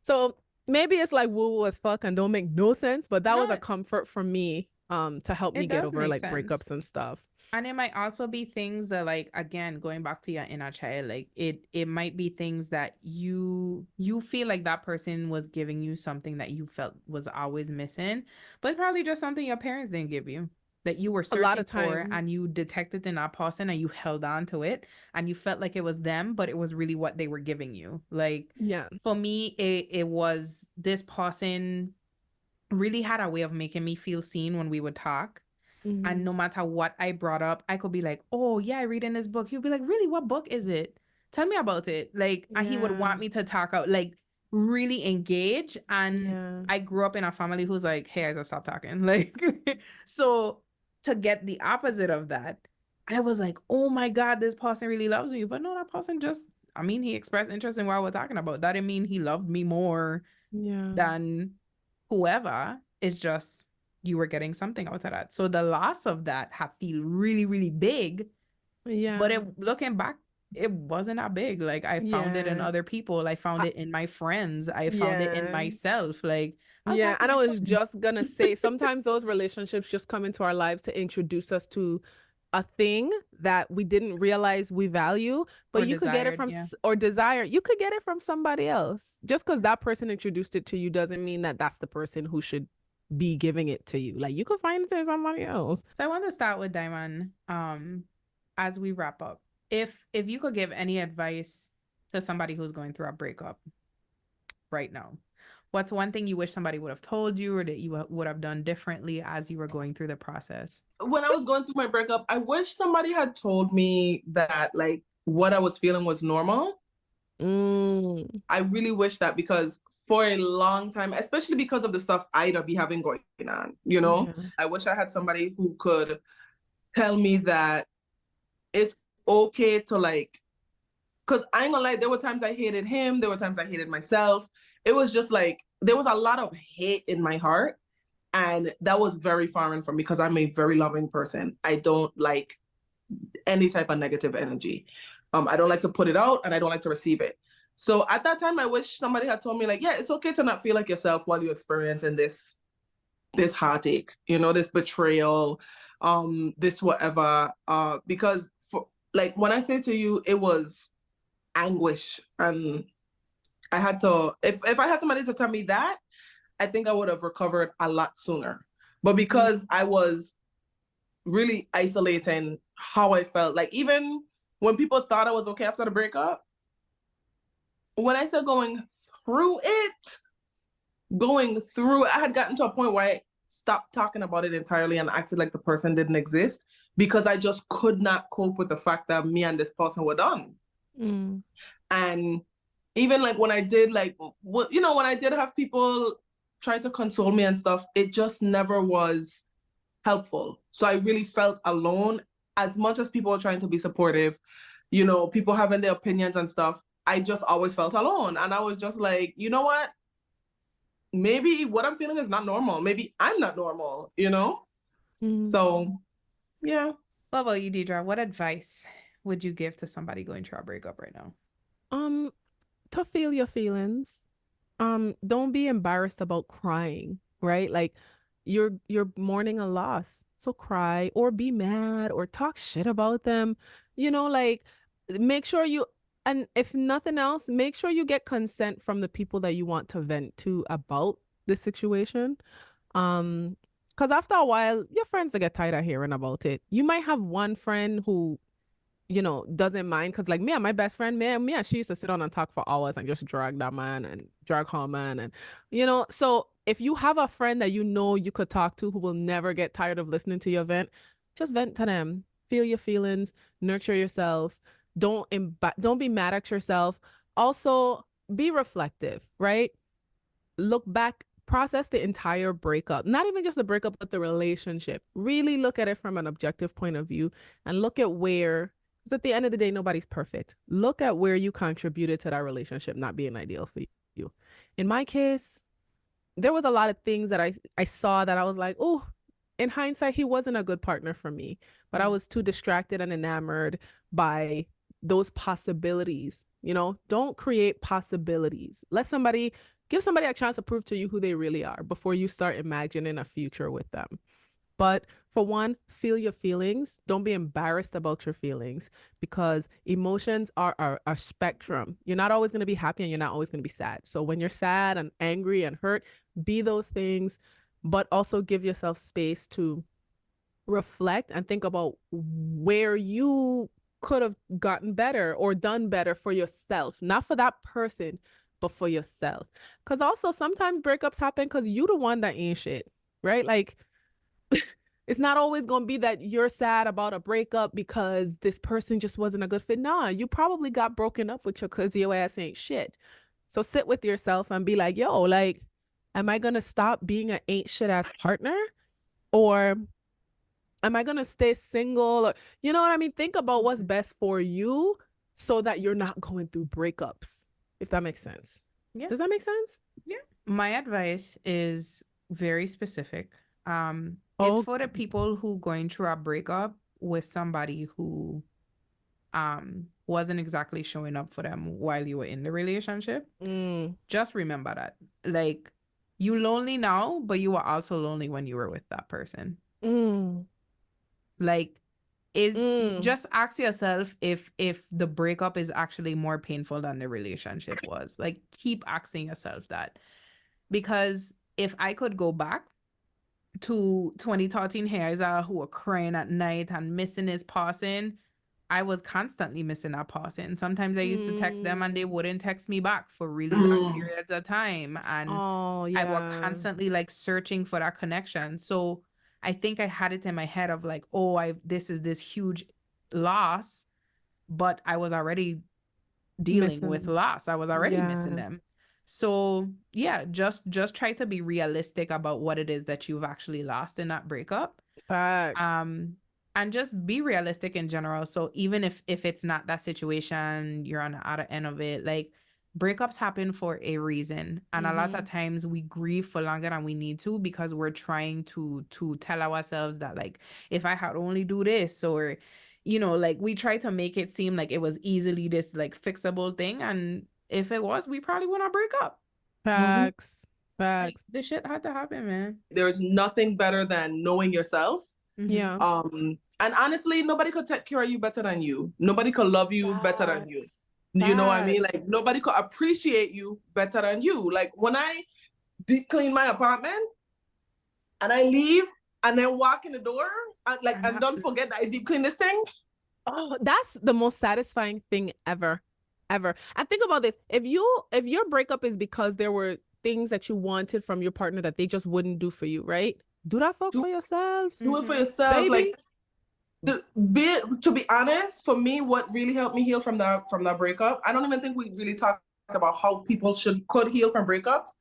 So maybe it's like woo-woo as fuck and don't make no sense, but that was a comfort for me to help me
It
get
does
over
make
like
sense.
breakups and stuff.
And it might also be things that, like, again, going back to your inner child, like it might be things that you feel like that person was giving you something that you felt was always missing, but it's probably just something your parents didn't give you, that you were
A lot
searching
of
for,
time.
and you detected in that person and you held on to it and you felt like it was them, but it was really what they were giving you. Like,
Yeah.
for me, it was this person really had a way of making me feel seen when we would talk.
Mm-hmm.
And no matter what I brought up, I could be like, oh, yeah, I read in this book. He'd be like, really? What book is it? Tell me about it. Like, and he would want me to talk out, like, really engage. And I grew up in a family who's like, hey, I just stop talking. Like, so to get the opposite of that, I was like, oh my God, this person really loves me. But no, that person just, I mean, he expressed interest in what we're talking about. That didn't mean he loved me more than whoever. It's just you were getting something out of that. So the loss of that feel really, really big.
Yeah.
But looking back, it wasn't that big. Like, I found it in other people. I found it in my friends. I found it in myself. Like,
yeah. And I was just gonna say, sometimes those relationships just come into our lives to introduce us to a thing that we didn't realize we value, but
or
you could get it from or desire. You could get it from somebody else. Just because that person introduced it to you doesn't mean that that's the person who should be giving it to you. Like, you could find it to somebody else.
So I want to start with Diamond as we wrap up. If you could give any advice to somebody who's going through a breakup right now, what's one thing you wish somebody would have told you or that you would have done differently as you were going through the process?
When I was going through my breakup, I wish somebody had told me that, like, what I was feeling was normal. I really wish that, because for a long time, especially because of the stuff I'd be having going on, you know, I wish I had somebody who could tell me that it's okay to, like, because I ain't gonna lie, there were times I hated him, there were times I hated myself. It was just like, there was a lot of hate in my heart, and that was very foreign for me because I'm a very loving person. I don't like any type of negative energy. I don't like to put it out, and I don't like to receive it. So at that time, I wish somebody had told me, like, yeah, it's okay to not feel like yourself while you're experiencing this heartache, you know, this betrayal, this whatever. Because for, like, when I say to you, it was anguish, and I had to, if I had somebody to tell me that, I think I would have recovered a lot sooner. But because I was really isolating how I felt, like, even when people thought I was okay after the breakup, when I said going through it, I had gotten to a point where I stopped talking about it entirely and acted like the person didn't exist, because I just could not cope with the fact that me and this person were done. And even like when I did, like, you know, when I did have people try to console me and stuff, it just never was helpful. So I really felt alone. As much as people were trying to be supportive, you know, people having their opinions and stuff, I just always felt alone. And I was just like, you know what? Maybe what I'm feeling is not normal. Maybe I'm not normal, you know? So, yeah.
What about you, Deidre? What advice would you give to somebody going through a breakup right now?
To feel your feelings. Don't be embarrassed about crying, right? Like you're mourning a loss. So cry or be mad or talk shit about them. Like make sure you and if nothing else, make sure you get consent from the people that you want to vent to about the situation. Because after a while, your friends will get tired of hearing about it. You might have one friend who doesn't mind because like me and my best friend, man, me and she used to sit on and talk for hours and just drag that man and drag her man. And, so if you have a friend that you could talk to who will never get tired of listening to your vent, just vent to them. Feel your feelings, nurture yourself. Don't be mad at yourself. Also, be reflective, right? Look back, process the entire breakup, not even just the breakup, but the relationship. Really look at it from an objective point of view and look at where, because at the end of the day, nobody's perfect. Look at where you contributed to that relationship not being ideal for you. In my case, there was a lot of things that I saw that I was like, oh, in hindsight, he wasn't a good partner for me, but I was too distracted and enamored by those possibilities. Don't create possibilities. Give somebody a chance to prove to you who they really are before you start imagining a future with them. But for one, feel your feelings. Don't be embarrassed about your feelings because emotions are a spectrum. You're not always going to be happy and you're not always going to be sad. So when you're sad and angry and hurt, be those things, but also give yourself space to reflect and think about where you could have gotten better or done better for yourself, not for that person, but for yourself. Because also sometimes breakups happen because you the one that ain't shit, right? Like it's not always going to be that you're sad about a breakup because this person just wasn't a good fit. Nah, you probably got broken up with because your ass ain't shit. So sit with yourself and be like, yo, like, am I going to stop being an ain't shit ass partner? Or am I going to stay single? Or, you know what I mean? Think about what's best for you so that you're not going through breakups, if that makes sense.
Yeah.
Does that make sense?
Yeah. My advice is very specific. It's for the people who going through a breakup with somebody who wasn't exactly showing up for them while you were in the relationship. Just remember that. Like, you lonely now, but you were also lonely when you were with that person. Like, just ask yourself if the breakup is actually more painful than the relationship was. Like, keep asking yourself that. Because if I could go back to 2013 Jeaiza, who were crying at night and missing his passing, I was constantly missing that passing. Sometimes I used to text them and they wouldn't text me back for really long periods of time. And I was constantly like searching for that connection. So I think I had it in my head of like, oh, this is this huge loss, but I was already dealing with loss. I was already missing them. So yeah, just try to be realistic about what it is that you've actually lost in that breakup.
Facts.
And just be realistic in general. So even if it's not that situation, you're on the other end of it, like breakups happen for a reason. And a lot of times we grieve for longer than we need to because we're trying to tell ourselves that like, if I had only do this, or like we try to make it seem like it was easily this like fixable thing. And if it was, we probably wouldn't break up.
Facts.
Like, this shit had to happen, man.
There's nothing better than knowing yourself.
Yeah.
And honestly, nobody could take care of you better than you. Nobody could love you better than you. You know what I mean? Like, nobody could appreciate you better than you. Like, when I deep clean my apartment and I leave and then walk in the door, and don't forget that I deep clean this thing.
Oh, that's the most satisfying thing ever. And think about this. If your breakup is because there were things that you wanted from your partner that they just wouldn't do for you, right? Do that for yourself.
Do it for yourself.
Baby.
Like, to be honest, for me, what really helped me heal from that breakup, I don't even think we really talked about how people could heal from breakups.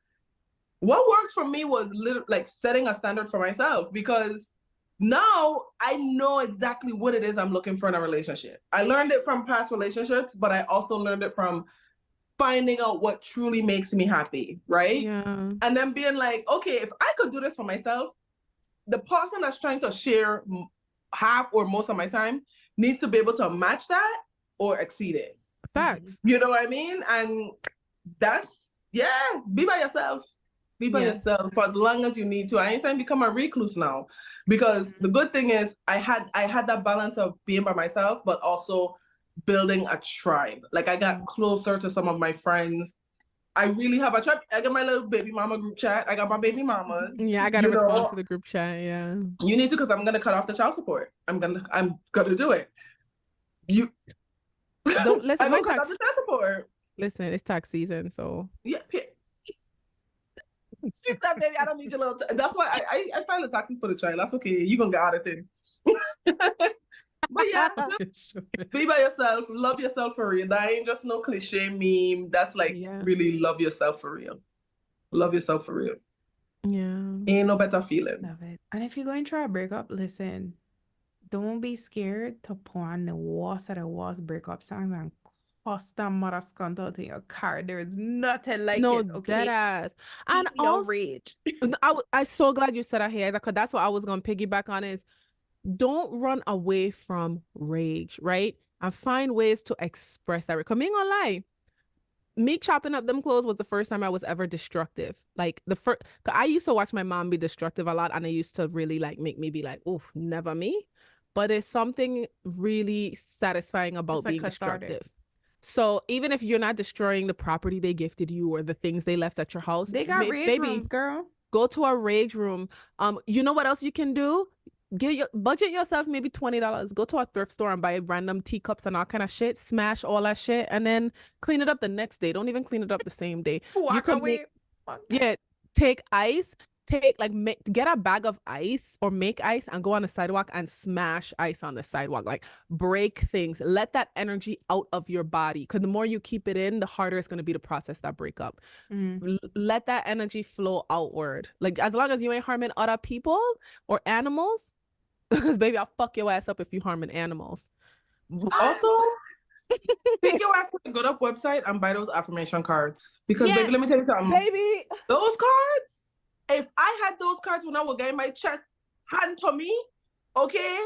What worked for me was like setting a standard for myself, because now I know exactly what it is I'm looking for in a relationship. I learned it from past relationships, but I also learned it from finding out what truly makes me happy, right?
Yeah.
And then being like, okay, if I could do this for myself, the person that's trying to share half or most of my time needs to be able to match that or exceed it.
Facts.
You know what I mean? And that's Yeah, be by yourself. Be by yourself for as long as you need to. I ain't saying become a recluse now, because the good thing is I had that balance of being by myself, but also building a tribe. Like I got closer to some of my friends. I really have a tribe. I got my little baby mama group chat. I got my baby mamas.
Yeah, I gotta respond to the group chat. Yeah,
you need to, because I'm gonna cut off the child support. I'm gonna do it. You
don't listen.
I'm gonna cut off the child support.
Listen, it's tax season, so
yeah. She said, "Baby, I don't need your little." That's why I file the taxes for the child. That's okay. You gonna get audited. But yeah, be by yourself. Love yourself for real. That ain't just no cliche meme. That's like really love yourself for real. Love yourself for real.
Yeah,
ain't no better feeling.
Love it. And if you're going through a breakup, listen, don't be scared to put on the worst of the worst breakup songs and custom mother scunt out in your car. There is nothing like it. Okay,
dead ass. And
also, rage.
I'm so glad you said that here, because that's what I was gonna piggyback on. Is don't run away from rage, right? And find ways to express that. Because I ain't gonna lie, me chopping up them clothes was the first time I was ever destructive. Like I used to watch my mom be destructive a lot, and it used to really like make me be like, oh, never me. But it's something really satisfying about being destructive. So even if you're not destroying the property they gifted you or the things they left at your house,
they got rage rooms, girl.
Go to a rage room. You know what else you can do? Budget yourself maybe $20. Go to a thrift store and buy random teacups and all kind of shit. Smash all that shit and then clean it up the next day. Don't even clean it up the same day.
Walk away.
Take ice. Get a bag of ice or make ice and go on the sidewalk and smash ice on the sidewalk. Like break things. Let that energy out of your body, because the more you keep it in, the harder it's going to be to process that breakup. Let that energy flow outward. Like as long as you ain't harming other people or animals, because baby, I'll fuck your ass up if you harming animals.
Also, take your ass to the Good Up website and buy those affirmation cards, because baby, let me tell you something.
Baby,
those cards. If I had those cards when I was getting my chest hand to me, okay?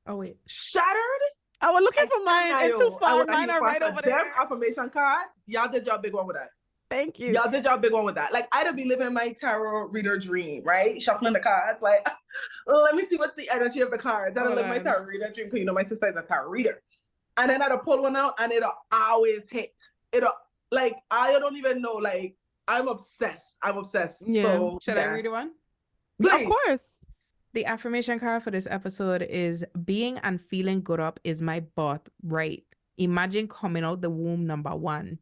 Oh wait,
shattered.
I was looking for mine. It's too far. Mine are right over there.
Them affirmation cards. Y'all did y'all big one with that.
Thank you.
Y'all did y'all big one with that. Like I'd be living my tarot reader dream, right? Shuffling the cards, like, let me see what's the energy of the card. Then I live my tarot reader dream, because you know my sister is a tarot reader. And then I'd pull one out, and it'll always hit. It'll like I don't even know, like. I'm obsessed.
Yeah.
So,
should I read one?
Please.
Of course.
The affirmation card for this episode is: being and feeling good up is my birthright. Imagine coming out the womb number 1.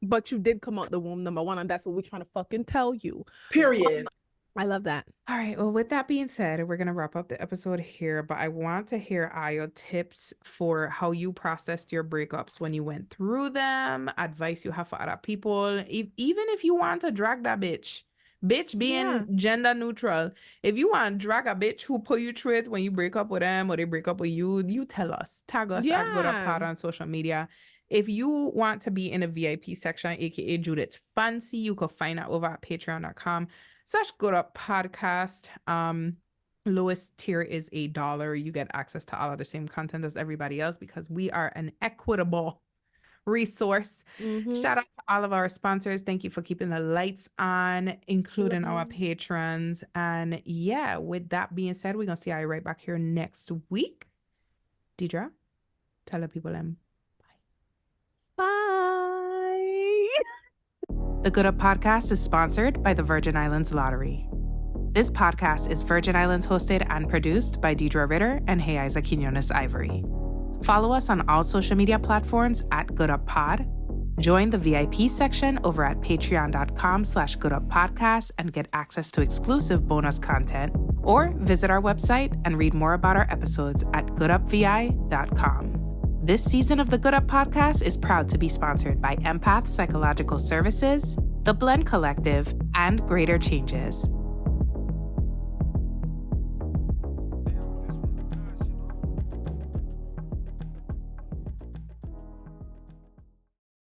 But you did come out the womb number 1, and that's what we're trying to fucking tell you.
Period.
I love that.
All right. Well, with that being said, we're going to wrap up the episode here, but I want to hear your tips for how you processed your breakups when you went through them, advice you have for other people, even if you want to drag that bitch being gender neutral. If you want to drag a bitch who put you through it when you break up with them or they break up with you tell us. Tag us at Good Up Pod on social media. If you want to be in a VIP section, aka Judith's Fancy, you can find out over at patreon.com/Good Up Podcast. Lowest tier is $1. You get access to all of the same content as everybody else, because we are an equitable resource. Shout out to all of our sponsors. Thank you for keeping the lights on, including our patrons. And yeah, with that being said, we're gonna see you right back here next week. Deidre, tell the people
bye.
The Good Up Podcast is sponsored by the Virgin Islands Lottery. This podcast is Virgin Islands hosted and produced by Deidre Ritter and Jeaiza Quinones Ivory. Follow us on all social media platforms at Good Up Pod. Join the VIP section over at patreon.com/gooduppodcast and get access to exclusive bonus content, or visit our website and read more about our episodes at goodupvi.com. This season of the Good Up Podcast is proud to be sponsored by Empath Psychological Services, The Blend Collective, and Greater Changes.